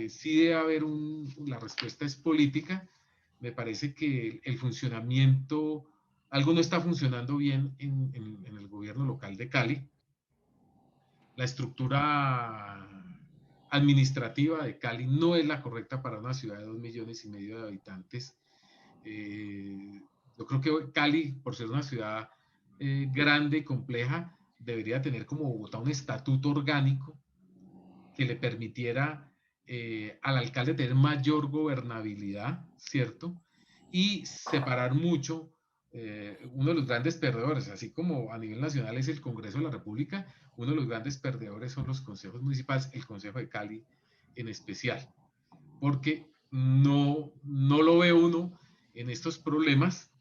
sí debe haber la respuesta es política. Me parece que el funcionamiento algo no está funcionando bien en el gobierno local de Cali. La estructura administrativa de Cali no es la correcta para una ciudad de 2,5 millones de habitantes. Yo creo que Cali, por ser una ciudad grande y compleja, debería tener como Bogotá un estatuto orgánico que le permitiera al alcalde tener mayor gobernabilidad, ¿cierto? Y separar mucho. Uno de los grandes perdedores, así como a nivel nacional es el Congreso de la República, uno de los grandes perdedores son los consejos municipales, el Consejo de Cali en especial, porque no lo ve uno en estos problemas.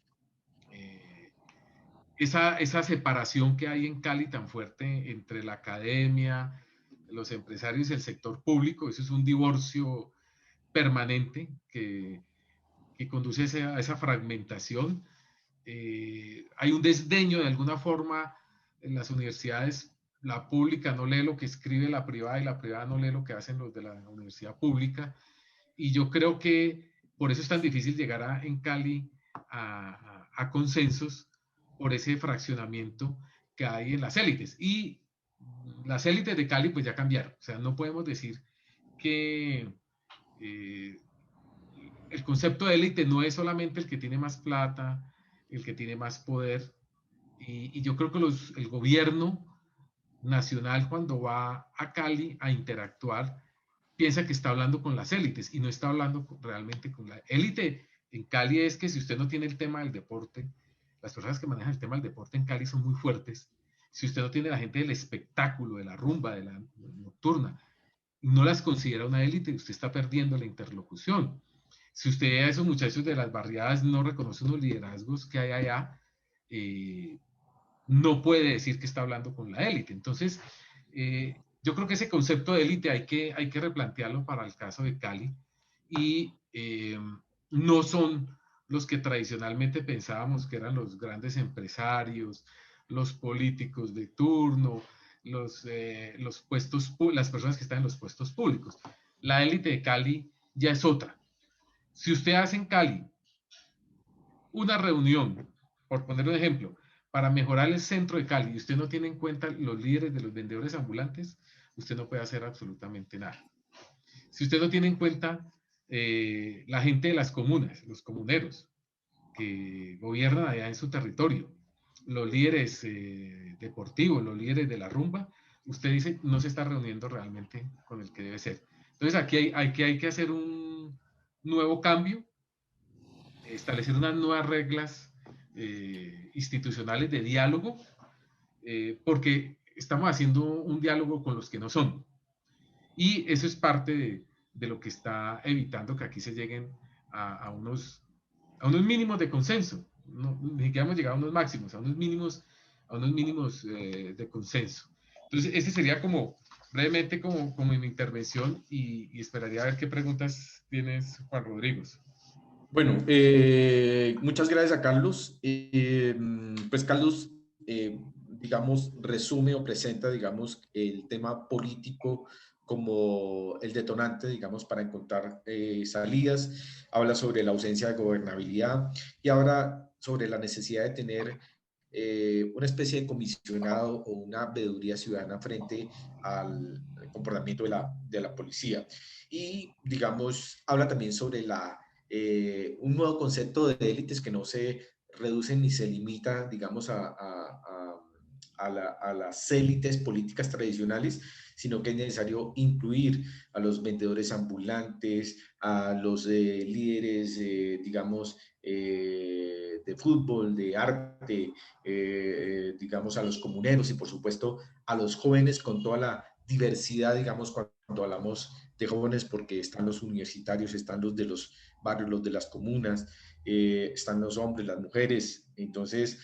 Esa separación que hay en Cali tan fuerte entre la academia, los empresarios y el sector público, eso es un divorcio permanente que conduce a esa fragmentación. Hay un desdeño de alguna forma en las universidades. La pública no lee lo que escribe la privada y la privada no lee lo que hacen los de la universidad pública. Y yo creo que por eso es tan difícil llegar en Cali a consensos por ese fraccionamiento que hay en las élites. Y las élites de Cali pues ya cambiaron. O sea, no podemos decir que el concepto de élite no es solamente el que tiene más plata, el que tiene más poder. Y yo creo que el gobierno nacional cuando va a Cali a interactuar piensa que está hablando con las élites y no está hablando realmente con la élite. En Cali es que si usted no tiene el tema del deporte, las personas que manejan el tema del deporte en Cali son muy fuertes. Si usted no tiene la gente del espectáculo, de la rumba, de la nocturna, no las considera una élite, usted está perdiendo la interlocución. Si usted a esos muchachos de las barriadas no reconoce unos liderazgos que hay allá, no puede decir que está hablando con la élite. Entonces, yo creo que ese concepto de élite hay que replantearlo para el caso de Cali y no son los que tradicionalmente pensábamos que eran los grandes empresarios, los políticos de turno, los puestos, las personas que están en los puestos públicos. La élite de Cali ya es otra. Si usted hace en Cali una reunión, por poner un ejemplo, para mejorar el centro de Cali y usted no tiene en cuenta los líderes de los vendedores ambulantes, usted no puede hacer absolutamente nada. Si usted no tiene en cuenta la gente de las comunas, los comuneros que gobiernan allá en su territorio, los líderes deportivos, los líderes de la rumba, usted dice no se está reuniendo realmente con el que debe ser. Entonces aquí hay que hacer un nuevo cambio, establecer unas nuevas reglas institucionales de diálogo, porque estamos haciendo un diálogo con los que no son. Y eso es parte de lo que está evitando que aquí se lleguen a unos mínimos de consenso. No, ni siquiera hemos llegado a unos máximos, a unos mínimos de consenso. Entonces, ese sería como brevemente como mi intervención y esperaría a ver qué preguntas tienes, Juan Rodrigo. Bueno, muchas gracias a Carlos. Pues Carlos, digamos, resume o presenta, digamos, el tema político como el detonante, digamos, para encontrar salidas. Habla sobre la ausencia de gobernabilidad y ahora sobre la necesidad de tener una especie de comisionado o una veeduría ciudadana frente al comportamiento de la policía. Y, digamos, habla también sobre un nuevo concepto de élites que no se reduce ni se limita, digamos, a las élites políticas tradicionales, sino que es necesario incluir a los vendedores ambulantes, a los líderes, digamos, de fútbol, de arte, digamos, a los comuneros y, por supuesto, a los jóvenes con toda la diversidad, digamos, cuando hablamos de jóvenes, porque están los universitarios, están los de los barrios, los de las comunas, están los hombres, las mujeres. Entonces,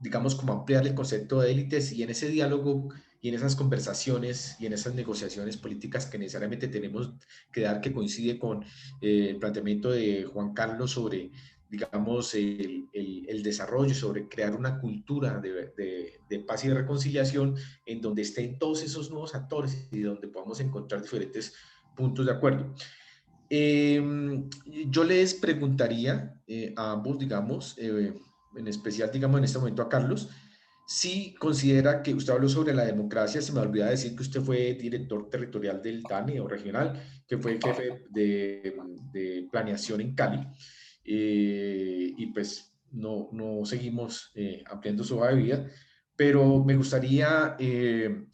digamos, como ampliar el concepto de élites y en ese diálogo y en esas conversaciones y en esas negociaciones políticas que necesariamente tenemos que dar, que coincide con el planteamiento de Juan Carlos sobre, digamos, el desarrollo, sobre crear una cultura de paz y de reconciliación en donde estén todos esos nuevos actores y donde podamos encontrar diferentes puntos de acuerdo. Yo les preguntaría a ambos, digamos, en especial, digamos, en este momento a Carlos, si considera que usted habló sobre la democracia, se me olvidó decir que usted fue director territorial del DANE o regional, que fue jefe de planeación en Cali, y pues no seguimos ampliando su hoja de vida, pero me gustaría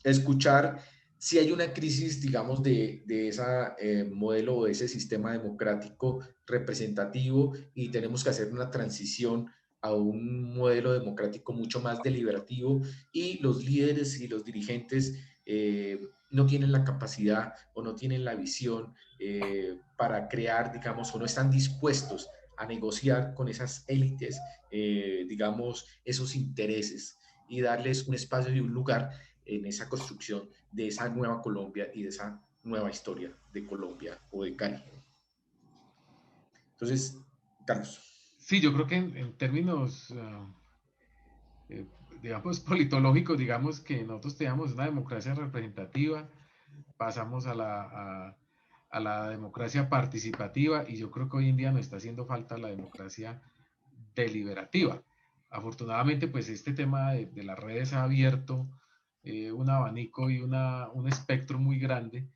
escuchar si hay una crisis, digamos, de ese modelo o de ese sistema democrático representativo y tenemos que hacer una transición a un modelo democrático mucho más deliberativo y los líderes y los dirigentes no tienen la capacidad o no tienen la visión para crear, digamos, o no están dispuestos a negociar con esas élites, digamos, esos intereses y darles un espacio y un lugar en esa construcción de esa nueva Colombia y de esa nueva historia de Colombia o de Cali. Entonces, Carlos. Sí, yo creo que en términos, eh, digamos, politológicos, digamos que nosotros teníamos una democracia representativa, pasamos a la democracia participativa y yo creo que hoy en día nos está haciendo falta la democracia deliberativa. Afortunadamente, pues este tema de las redes ha abierto un abanico y un espectro muy grande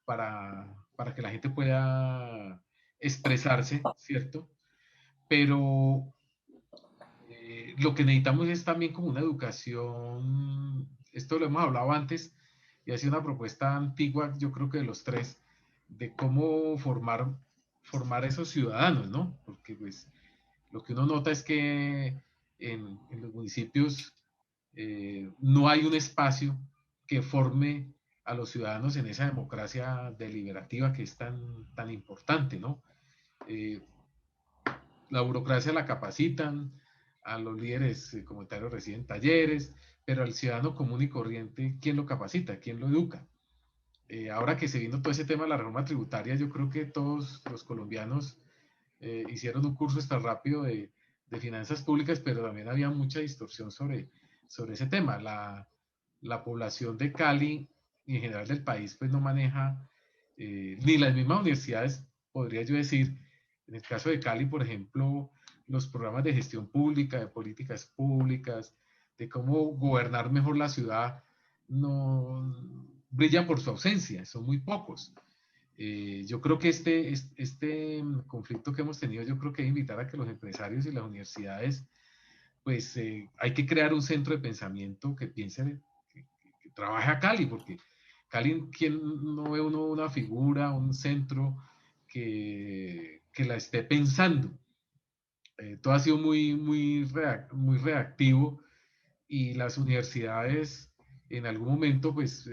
para que la gente pueda expresarse, ¿cierto? Pero lo que necesitamos es también como una educación, esto lo hemos hablado antes, y ha sido una propuesta antigua, yo creo que de los tres, de cómo formar esos ciudadanos, ¿no? Porque pues lo que uno nota es que en los municipios no hay un espacio que forme a los ciudadanos en esa democracia deliberativa que es tan importante, ¿no? Eh, la burocracia la capacitan, a los líderes comunitarios reciben talleres, pero al ciudadano común y corriente, ¿quién lo capacita? ¿Quién lo educa? Ahora que se vino todo ese tema de la reforma tributaria, yo creo que todos los colombianos hicieron un curso extra rápido de finanzas públicas, pero también había mucha distorsión sobre ese tema. La población de Cali y en general del país pues no maneja, ni las mismas universidades, podría yo decir, en el caso de Cali, por ejemplo, los programas de gestión pública, de políticas públicas, de cómo gobernar mejor la ciudad, no brillan por su ausencia, son muy pocos. Yo creo que este conflicto que hemos tenido, yo creo que hay que invitar a que los empresarios y las universidades, pues hay que crear un centro de pensamiento que piense, que trabaje a Cali, porque Cali, ¿quién no ve uno una figura, un centro que la esté pensando? Todo ha sido muy reactivo y las universidades en algún momento pues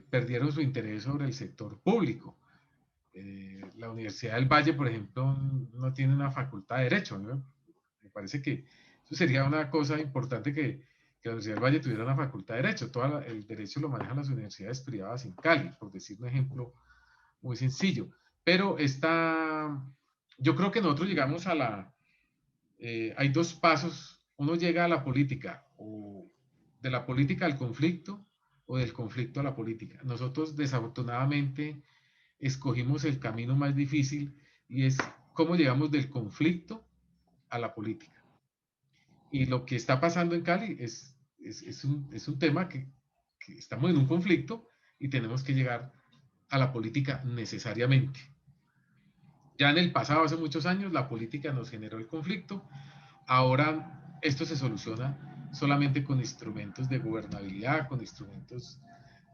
perdieron su interés sobre el sector público. La Universidad del Valle, por ejemplo, no tiene una facultad de Derecho, ¿no? Me parece que eso sería una cosa importante que la Universidad del Valle tuviera una facultad de Derecho. Todo el derecho lo manejan las universidades privadas en Cali, por decir un ejemplo muy sencillo. Pero yo creo que nosotros llegamos hay dos pasos. Uno llega a la política, o de la política al conflicto, o del conflicto a la política. Nosotros, desafortunadamente, escogimos el camino más difícil y es cómo llegamos del conflicto a la política. Y lo que está pasando en Cali es un tema que estamos en un conflicto y tenemos que llegar a la política necesariamente. Ya en el pasado, hace muchos años, la política nos generó el conflicto. Ahora esto se soluciona solamente con instrumentos de gobernabilidad, con instrumentos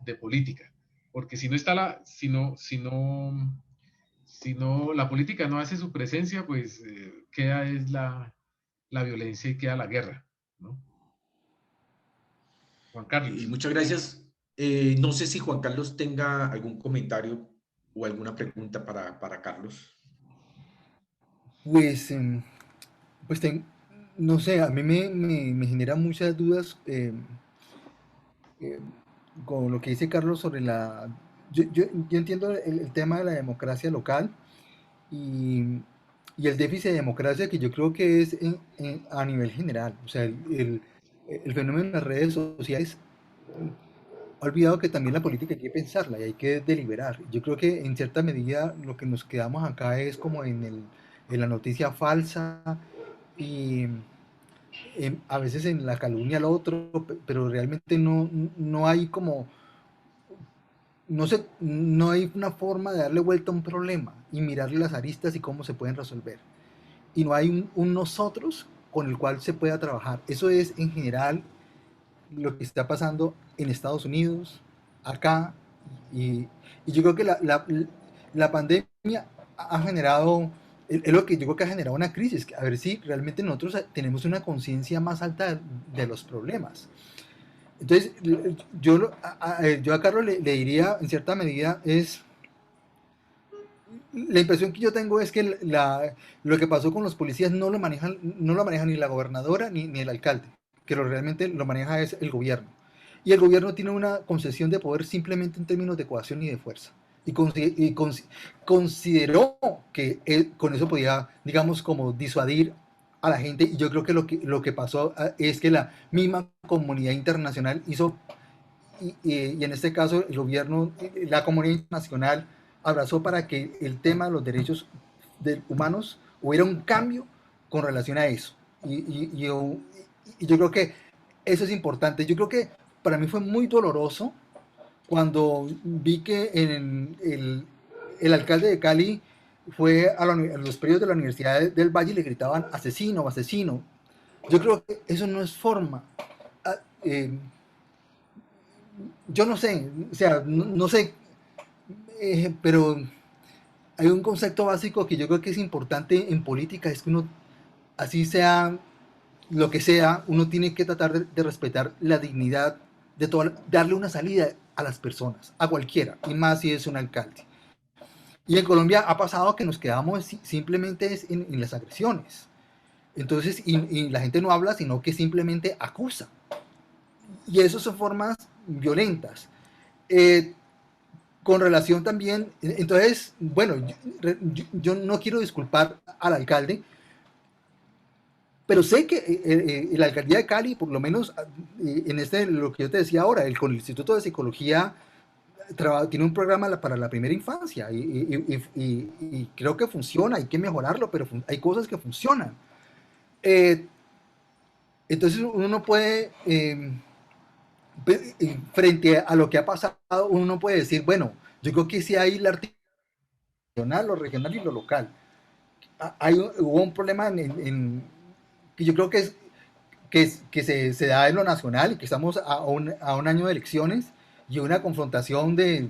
de política. Porque si no está si no la política no hace su presencia, pues queda es la violencia y queda la guerra, ¿no? Juan Carlos. Muchas gracias. No sé si Juan Carlos tenga algún comentario o alguna pregunta para Carlos. Pues, pues no sé, a mí me genera muchas dudas eh, con lo que dice Carlos sobre yo entiendo el tema de la democracia local y, y el déficit de democracia que yo creo que es a nivel general. O sea, el fenómeno de las redes sociales ha olvidado que también la política hay que pensarla y hay que deliberar. Yo creo que en cierta medida lo que nos quedamos acá es como en la noticia falsa y, a veces en la calumnia al otro, pero realmente no hay como, no hay una forma de darle vuelta a un problema y mirarle las aristas y cómo se pueden resolver. Y no hay un nosotros con el cual se pueda trabajar. Eso es en general lo que está pasando en Estados Unidos, acá, y yo creo que la pandemia ha generado, es lo que yo creo que ha generado una crisis, a ver si realmente nosotros tenemos una conciencia más alta de los problemas. Entonces, yo a Carlos le diría, en cierta medida, es la impresión que yo tengo es que lo que pasó con los policías no lo maneja ni la gobernadora ni el alcalde, que realmente lo maneja es el gobierno. Y el gobierno tiene una concesión de poder simplemente en términos de coacción y de fuerza. Consideró que él, con eso podía, digamos, como disuadir a la gente. Y yo creo que lo que pasó es que la misma comunidad internacional hizo, y en este caso el gobierno, la comunidad internacional abrazó para que el tema de los derechos humanos hubiera un cambio con relación a eso. Y yo creo que eso es importante. Yo creo que para mí fue muy doloroso cuando vi que el alcalde de Cali fue a los predios de la Universidad del Valle y le gritaban asesino, asesino. Yo creo que eso no es forma. Ah, yo no sé, o sea, no sé, pero hay un concepto básico que yo creo que es importante en política, es que uno, así sea lo que sea, uno tiene que tratar de respetar la dignidad de todo, darle una salida a las personas, a cualquiera, y más si es un alcalde. Y en Colombia ha pasado que nos quedamos simplemente en las agresiones. Entonces, y la gente no habla, sino que simplemente acusa. Y eso son formas violentas. Eh, con relación también, entonces, bueno, yo no quiero disculpar al alcalde, pero sé que la alcaldía de Cali, por lo menos en lo que yo te decía ahora, con el Instituto de Psicología, tiene un programa para la primera infancia y creo que funciona, hay que mejorarlo, pero hay cosas que funcionan. Eh, entonces uno no puede, frente a lo que ha pasado, uno no puede decir, bueno, yo creo que sí hay la regional, lo regional y lo local. Hubo un problema que yo creo que se da en lo nacional y que estamos a un año de elecciones y una confrontación de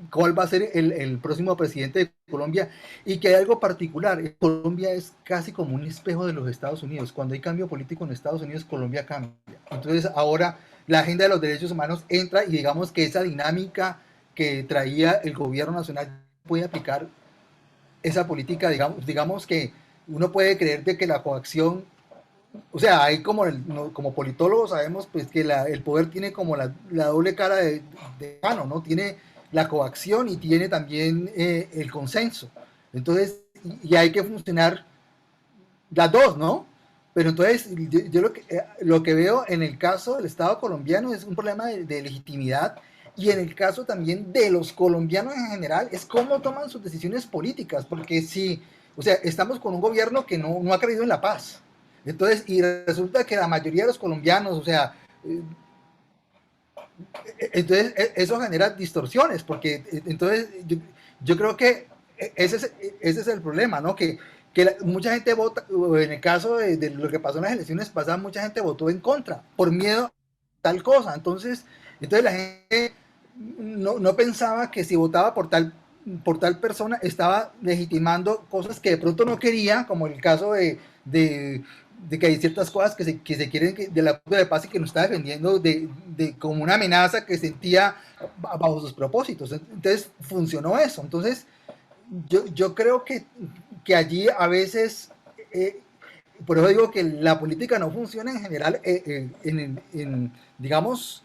cuál va a ser el próximo presidente de Colombia y que hay algo particular. Colombia es casi como un espejo de los Estados Unidos. Cuando hay cambio político en Estados Unidos, Colombia cambia. Entonces ahora la agenda de los derechos humanos entra y digamos que esa dinámica que traía el gobierno nacional puede aplicar esa política, digamos que uno puede creer de que la coacción, o sea, hay como politólogos sabemos pues que el poder tiene como la doble cara de mano, ¿no? Tiene la coacción y tiene también el consenso. Entonces, y hay que funcionar las dos, ¿no? Pero entonces, yo lo que veo en el caso del Estado colombiano es un problema de legitimidad y en el caso también de los colombianos en general es cómo toman sus decisiones políticas, porque si, o sea, estamos con un gobierno que no ha creído en la paz. Entonces, y resulta que la mayoría de los colombianos, o sea, entonces eso genera distorsiones, porque entonces yo creo que ese es el problema, ¿no? Que mucha gente vota, en el caso de lo que pasó en las elecciones pasadas, mucha gente votó en contra, por miedo a tal cosa. Entonces la gente no pensaba que si votaba por tal persona estaba legitimando cosas que de pronto no quería, como el caso de que hay ciertas cosas que se quieren de la de paz y que nos está defendiendo como una amenaza que sentía bajo sus propósitos. Entonces funcionó eso. Entonces yo creo que allí a veces, por eso digo que la política no funciona en general, digamos,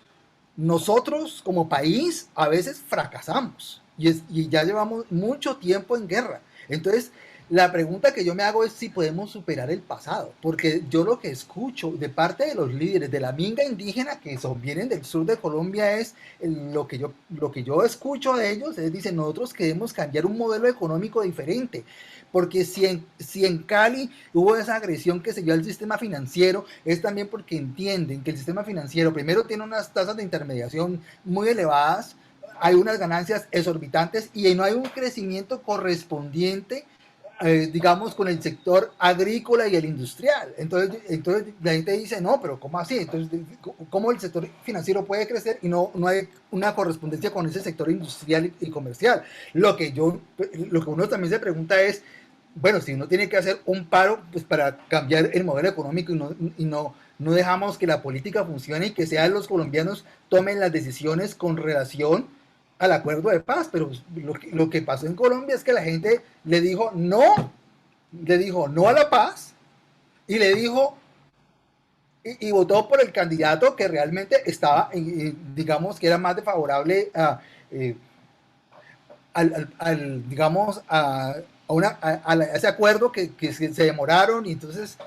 nosotros como país a veces fracasamos y ya llevamos mucho tiempo en guerra. Entonces, La pregunta que yo me hago es si podemos superar el pasado, porque yo lo que escucho de parte de los líderes de la minga indígena que vienen del sur de Colombia es lo que yo escucho de ellos, es dicen, nosotros queremos cambiar un modelo económico diferente, porque si en Cali hubo esa agresión que se dio al sistema financiero, es también porque entienden que el sistema financiero primero tiene unas tasas de intermediación muy elevadas, hay unas ganancias exorbitantes y no hay un crecimiento correspondiente, digamos, con el sector agrícola y el industrial. Entonces la gente dice, no, pero ¿cómo así? Entonces, ¿cómo el sector financiero puede crecer y no hay una correspondencia con ese sector industrial y comercial? Lo que uno también se pregunta es, bueno, si uno tiene que hacer un paro pues, para cambiar el modelo económico no dejamos que la política funcione y que sean los colombianos tomen las decisiones con relación al acuerdo de paz, pero lo que pasó en Colombia es que la gente le dijo no a la paz y le dijo y votó por el candidato que realmente estaba, digamos, que era más favorable digamos, a ese acuerdo que se demoraron y entonces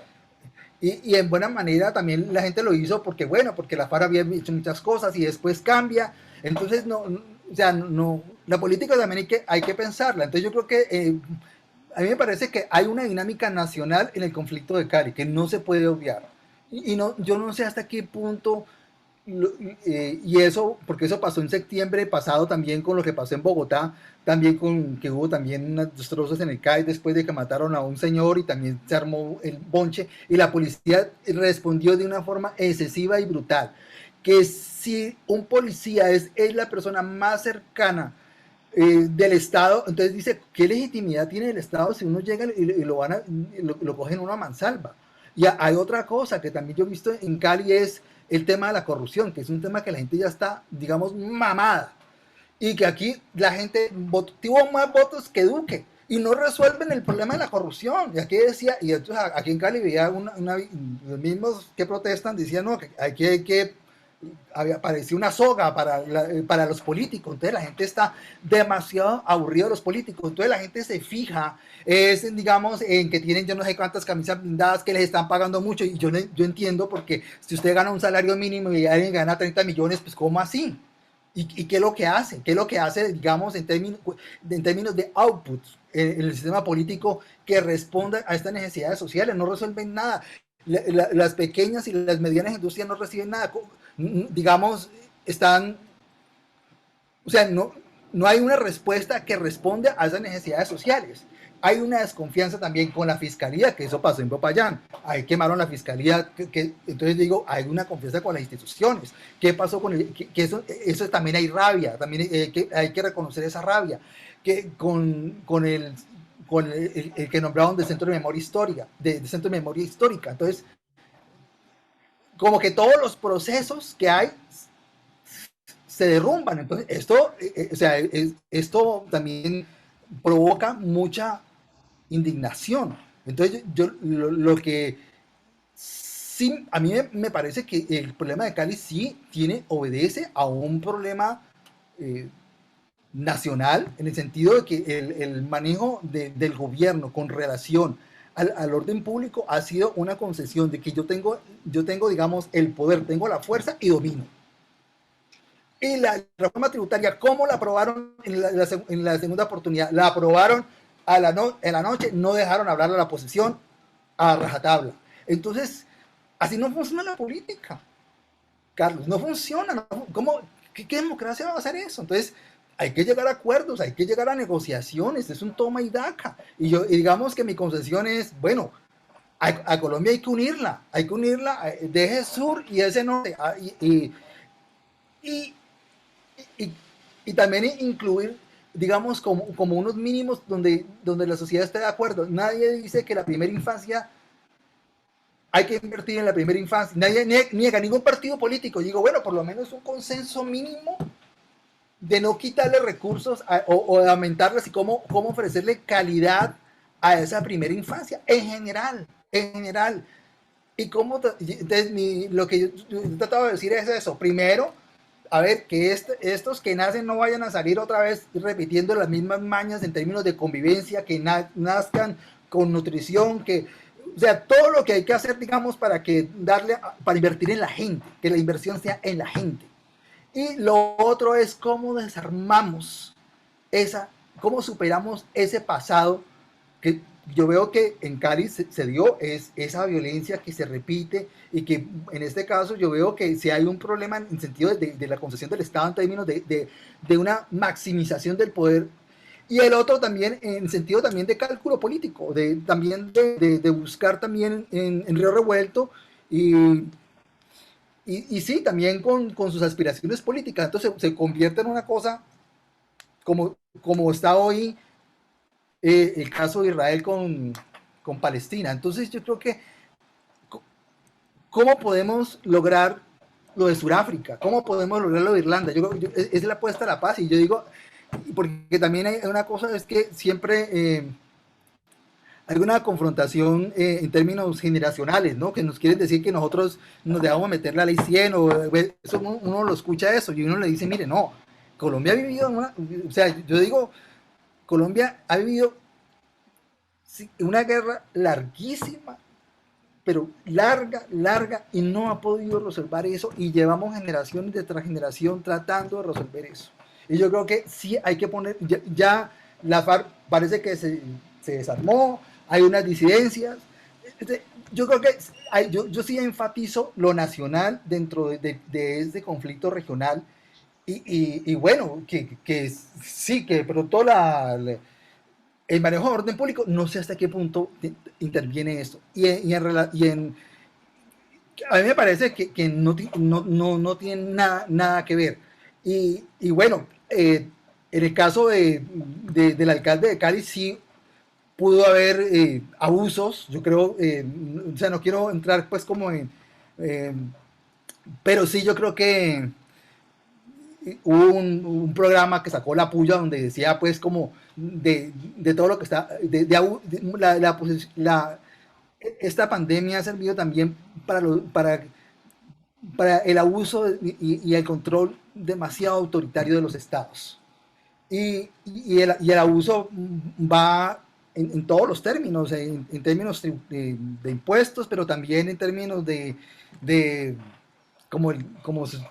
en buena manera también la gente lo hizo porque, bueno, porque la FARC había hecho muchas cosas y después cambia. Entonces, o sea, la política también hay que pensarla. Entonces, yo creo que a mí me parece que hay una dinámica nacional en el conflicto de Cali que no se puede obviar. Yo no sé hasta qué punto y eso, porque eso pasó en septiembre pasado también con lo que pasó en Bogotá, también con que hubo también unos destrozos en el CAI después de que mataron a un señor y también se armó el bonche y la policía respondió de una forma excesiva y brutal. Que si un policía es la persona más cercana del Estado, entonces dice, ¿qué legitimidad tiene el Estado si uno llega y lo cogen uno a mansalva? Y hay otra cosa que también yo he visto en Cali es el tema de la corrupción, que es un tema que la gente ya está, digamos, mamada. Y que aquí la gente tuvo más votos que Duque y no resuelven el problema de la corrupción. Y aquí decía, y entonces aquí en Cali veía los mismos que protestan, decían, no, que aquí hay que apareció una soga para los políticos, entonces la gente está demasiado aburrida de los políticos, entonces la gente se fija, digamos, en que tienen yo no sé cuántas camisas blindadas que les están pagando mucho, y yo entiendo porque si usted gana un salario mínimo y alguien gana 30 millones, pues ¿cómo así? ¿Y qué es lo que hace? ¿Qué es lo que hace, digamos, en términos de output en el sistema político que responda a estas necesidades sociales? No resuelven nada. Las pequeñas y las medianas industrias no reciben nada. Digamos, o sea, no hay una respuesta que responda a esas necesidades sociales. Hay una desconfianza también con la fiscalía, que eso pasó en Popayán. Ahí quemaron la fiscalía, entonces digo, hay una confianza con las instituciones. ¿Qué pasó con eso también hay rabia, también hay que reconocer esa rabia. Que con el que nombraron del Centro de Memoria Histórica, de Centro de Memoria Histórica. Entonces, como que todos los procesos que hay se derrumban. Entonces, esto también provoca mucha indignación. Entonces, lo que sí, a mí me parece que el problema de Cali sí obedece a un problema nacional, en el sentido de que el manejo del gobierno con relación al orden público ha sido una concesión de que yo tengo, digamos, el poder, tengo la fuerza y domino. Y la reforma tributaria, ¿cómo la aprobaron en la segunda oportunidad? La aprobaron en la noche, no dejaron hablar a la oposición a rajatabla. Entonces, así no funciona la política, Carlos, no funciona. ¿Qué democracia va a hacer eso? Entonces, hay que llegar a acuerdos, hay que llegar a negociaciones, es un toma y daca. Y digamos que mi concesión es, bueno, a Colombia hay que unirla, de ese sur y ese norte, y, y, y también incluir, digamos, como unos mínimos donde la sociedad esté de acuerdo. Nadie dice que la primera infancia hay que invertir en la primera infancia. Nadie niega, ningún partido político. Digo, bueno, por lo menos un consenso mínimo de no quitarle recursos o de aumentarlas y cómo ofrecerle calidad a esa primera infancia en general. Y entonces lo que yo trataba de decir es eso. Primero, a ver, que estos que nacen no vayan a salir otra vez repitiendo las mismas mañas en términos de convivencia, que nazcan con nutrición, que, o sea, todo lo que hay que hacer, digamos, para para invertir en la gente, que la inversión sea en la gente. Y lo otro es cómo desarmamos cómo superamos ese pasado que yo veo que en Cali se dio esa violencia que se repite y que en este caso yo veo que si hay un problema en sentido de la concesión del Estado en términos de una maximización del poder, y el otro también en sentido también de cálculo político, también de buscar también en Río Revuelto y sí, también con sus aspiraciones políticas. Entonces se convierte en una cosa como está hoy el caso de Israel con Palestina. Entonces yo creo que ¿cómo podemos lograr lo de Sudáfrica? ¿Cómo podemos lograr lo de Irlanda? Es la apuesta a la paz. Y yo digo, porque también hay una cosa, es que siempre hay una confrontación en términos generacionales, ¿no? Que nos quieren decir que nosotros nos dejamos meter la ley 100, eso uno lo escucha eso, y uno le dice, mire, no, Colombia ha vivido, o sea, yo digo, Colombia ha vivido una guerra larguísima, pero larga, y no ha podido resolver eso, y llevamos generación tras generación tratando de resolver eso. Y yo creo que sí hay que poner, ya la FARC parece que se desarmó, hay unas disidencias. Yo creo que yo sí enfatizo lo nacional dentro de este conflicto regional, y bueno, que sí, que de pronto el manejo de orden público, no sé hasta qué punto interviene esto. A mí me parece que no tiene nada que ver. Y bueno, en el caso del alcalde de Cali sí pudo haber abusos, yo creo, o sea, no quiero entrar pues como pero sí yo creo que hubo un programa que sacó La Puya donde decía pues como de todo lo que está, esta pandemia ha servido también para el abuso y el control demasiado autoritario de los estados. Y el abuso va en todos los términos, en términos de impuestos, pero también en términos de como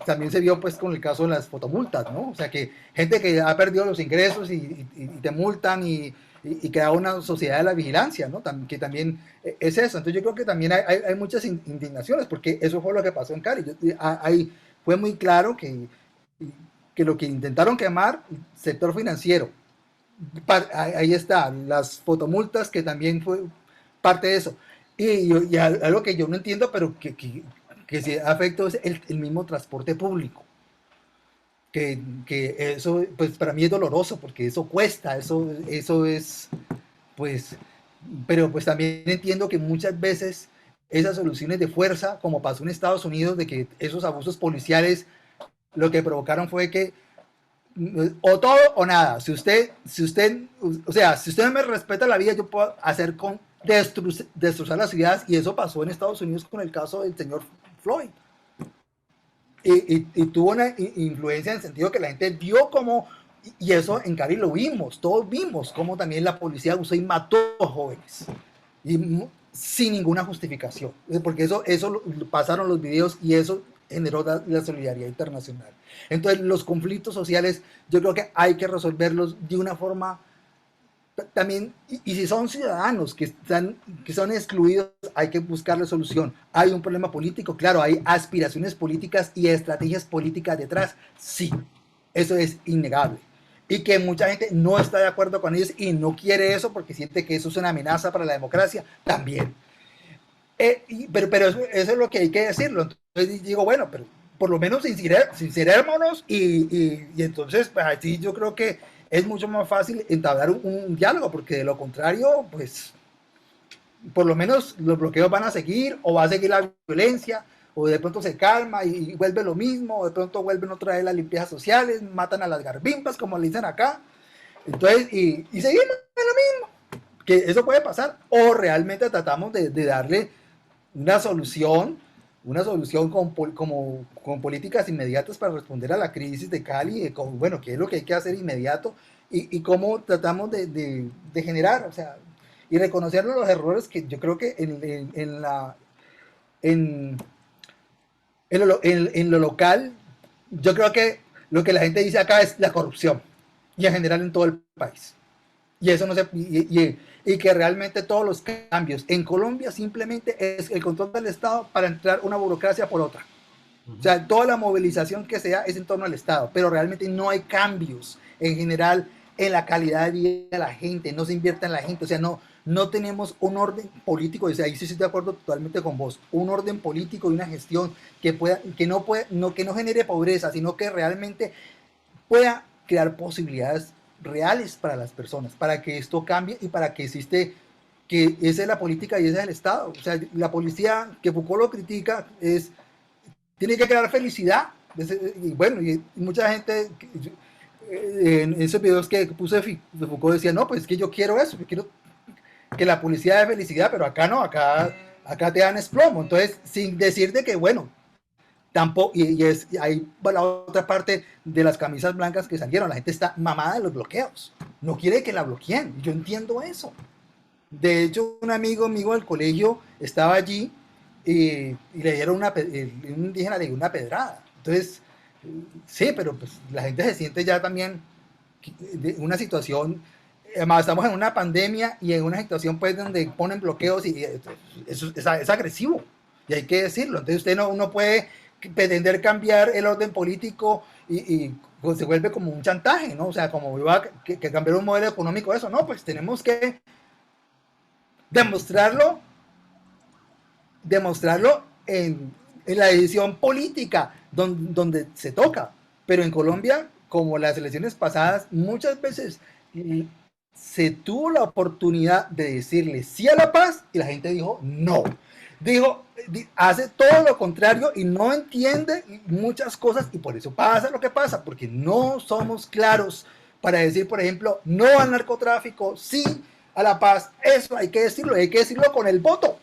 también se vio pues con el caso de las fotomultas, ¿no? O sea, que gente que ha perdido los ingresos y te multan y crea una sociedad de la vigilancia, ¿no? Que también es eso. Entonces yo creo que también hay muchas indignaciones, porque eso fue lo que pasó en Cali. Ahí fue muy claro que lo que intentaron quemar, sector financiero, ahí está, las fotomultas, que también fue parte de eso. Y algo que yo no entiendo, pero que sí afecta es el mismo transporte público. Que eso, pues para mí es doloroso, porque eso cuesta, eso es, pues, pero pues también entiendo que muchas veces esas soluciones de fuerza, como pasó en Estados Unidos, de que esos abusos policiales lo que provocaron fue que o todo o nada. Si usted, o sea, si usted no me respeta la vida, yo puedo hacer destrozar las ciudades, y eso pasó en Estados Unidos con el caso del señor Floyd. Y tuvo una influencia en el sentido que la gente vio como, y eso en Cali lo vimos, todos vimos como también la policía usó y mató a jóvenes, y sin ninguna justificación, porque eso pasaron los videos y eso generó la solidaridad internacional. Entonces los conflictos sociales yo creo que hay que resolverlos de una forma también, y si son ciudadanos que son excluidos, hay que buscarle solución. Hay un problema político, claro, hay aspiraciones políticas y estrategias políticas detrás, sí, eso es innegable. Y que mucha gente no está de acuerdo con ellos y no quiere eso porque siente que eso es una amenaza para la democracia, también. Pero eso es lo que hay que decirlo. Entonces digo, bueno, pero por lo menos sincerémonos y entonces, pues así yo creo que es mucho más fácil entablar un diálogo, porque de lo contrario, pues, por lo menos los bloqueos van a seguir, o va a seguir la violencia, o de pronto se calma y vuelve lo mismo, o de pronto vuelven otra vez las limpiezas sociales, matan a las garbimpas, como le dicen acá. Entonces, y seguimos en lo mismo, que eso puede pasar, o realmente tratamos de darle una solución una solución con políticas inmediatas para responder a la crisis de Cali, bueno, qué es lo que hay que hacer inmediato y cómo tratamos de generar, o sea, y reconocer los errores que yo creo que en, en lo local, yo creo que lo que la gente dice acá es la corrupción y en general en todo el país. Y eso no se y que realmente todos los cambios en Colombia simplemente es el control del Estado para entrar una burocracia por otra. O sea, toda la movilización que sea es en torno al Estado, pero realmente no hay cambios en general en la calidad de vida de la gente, no se invierte en la gente, o sea, no tenemos un orden político, o sea, ahí sí estoy de acuerdo totalmente con vos, un orden político y una gestión que no genere pobreza, sino que realmente pueda crear posibilidades reales para las personas, para que esto cambie y para que existe, que esa es la política y ese es el Estado. O sea, la policía, que Foucault lo critica, tiene que crear felicidad. Y bueno, y mucha gente en esos videos que puse de Foucault decía, no, pues es que yo quiero eso, yo quiero que la policía dé felicidad, pero acá no, acá te dan esplomo. Entonces, sin decir de que, bueno, tampoco, y ahí va la otra parte de las camisas blancas que salieron. La gente está mamada de los bloqueos. No quiere que la bloqueen. Yo entiendo eso. De hecho, un amigo mío del colegio estaba allí y le dieron un indígena le dio una pedrada. Entonces, sí, pero pues la gente se siente ya también de una situación, además estamos en una pandemia y en una situación pues donde ponen bloqueos y eso es agresivo y hay que decirlo. Entonces usted no puede pretender cambiar el orden político pues, se vuelve como un chantaje, ¿no? O sea, como iba que cambiar un modelo económico, eso, no, pues tenemos que demostrarlo, demostrarlo en la decisión política donde se toca. Pero en Colombia, como las elecciones pasadas, muchas veces se tuvo la oportunidad de decirle sí a la paz y la gente dijo no. Dijo, hace todo lo contrario y no entiende muchas cosas y por eso pasa lo que pasa, porque no somos claros para decir, por ejemplo, no al narcotráfico, sí a la paz. Eso hay que decirlo con el voto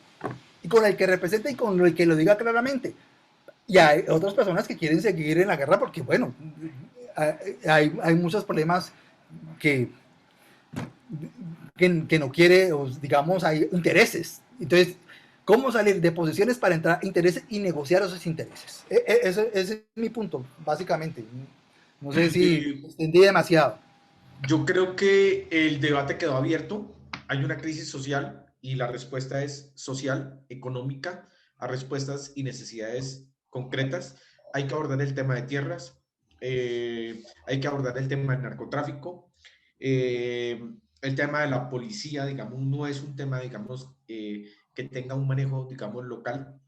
y con el que representa y con el que lo diga claramente. Y hay otras personas que quieren seguir en la guerra porque, bueno, hay muchos problemas que, que no quiere, o digamos, hay intereses. Entonces, ¿cómo salir de posiciones para entrar a intereses y negociar esos intereses? Ese es mi punto, básicamente. No sé si Eh, extendí demasiado. yo creo que el debate quedó abierto. Hay una crisis social y la respuesta es social, económica, a respuestas y necesidades concretas. Hay que abordar el tema de tierras, hay que abordar el tema del narcotráfico, el tema de la policía, digamos, no es un tema, digamos, que tenga un manejo, digamos, local.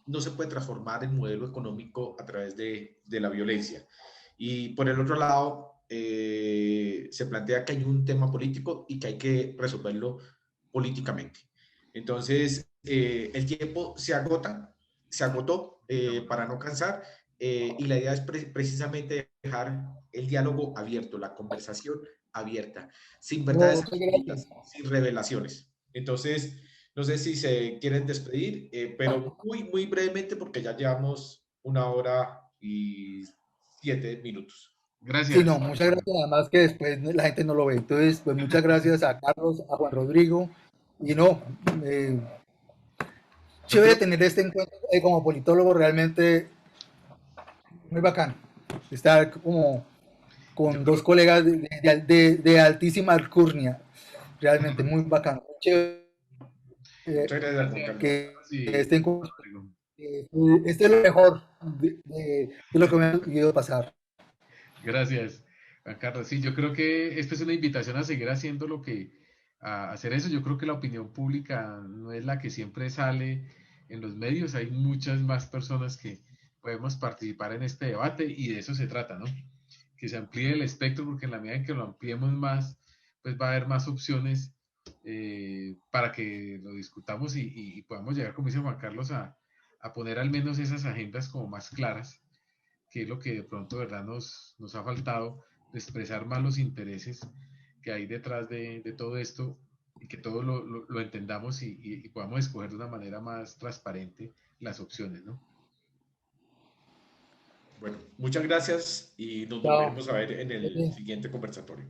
No se puede transformar el modelo económico a través de la violencia. Y por el otro lado, se plantea que hay un tema político y que hay que resolverlo políticamente. Entonces, el tiempo se agotó para no cansar, y la idea es precisamente dejar el diálogo abierto, la conversación abierta, sin verdades Muchas gracias. absolutas, sin revelaciones. Entonces, no sé si se quieren despedir, pero muy, muy brevemente porque ya llevamos 1 hora y 7 minutos. Sí, no, Gracias. muchas gracias. Además que después la gente no lo ve. Entonces, pues muchas gracias a Carlos, a Juan Rodrigo. Y no, eh, Yo chévere creo tener este encuentro como politólogo, realmente muy bacano. Estar como yo con dos creo, colegas de altísima alcurnia, realmente muy bacano. Chévere Muchas gracias, Juan gracias, Carlos. Juan que Carlos y este encuentro, Rodrigo. este es lo mejor de lo que me ha podido pasar. Gracias, Juan Carlos. Sí, yo creo que esto es una invitación a seguir haciendo a hacer eso. Yo creo que la opinión pública no es la que siempre sale en los medios. Hay muchas más personas que podemos participar en este debate y de eso se trata, ¿no? Que se amplíe el espectro porque en la medida en que lo ampliemos más, pues va a haber más opciones para que lo discutamos y podamos llegar, como dice Juan Carlos, a poner al menos esas agendas como más claras que es lo que de pronto, ¿verdad? Nos ha faltado de expresar más los intereses que hay detrás de todo esto que todos lo entendamos y podamos escoger de una manera más transparente las opciones, ¿no? Bueno, muchas gracias y nos Chao. volveremos a ver en el siguiente conversatorio.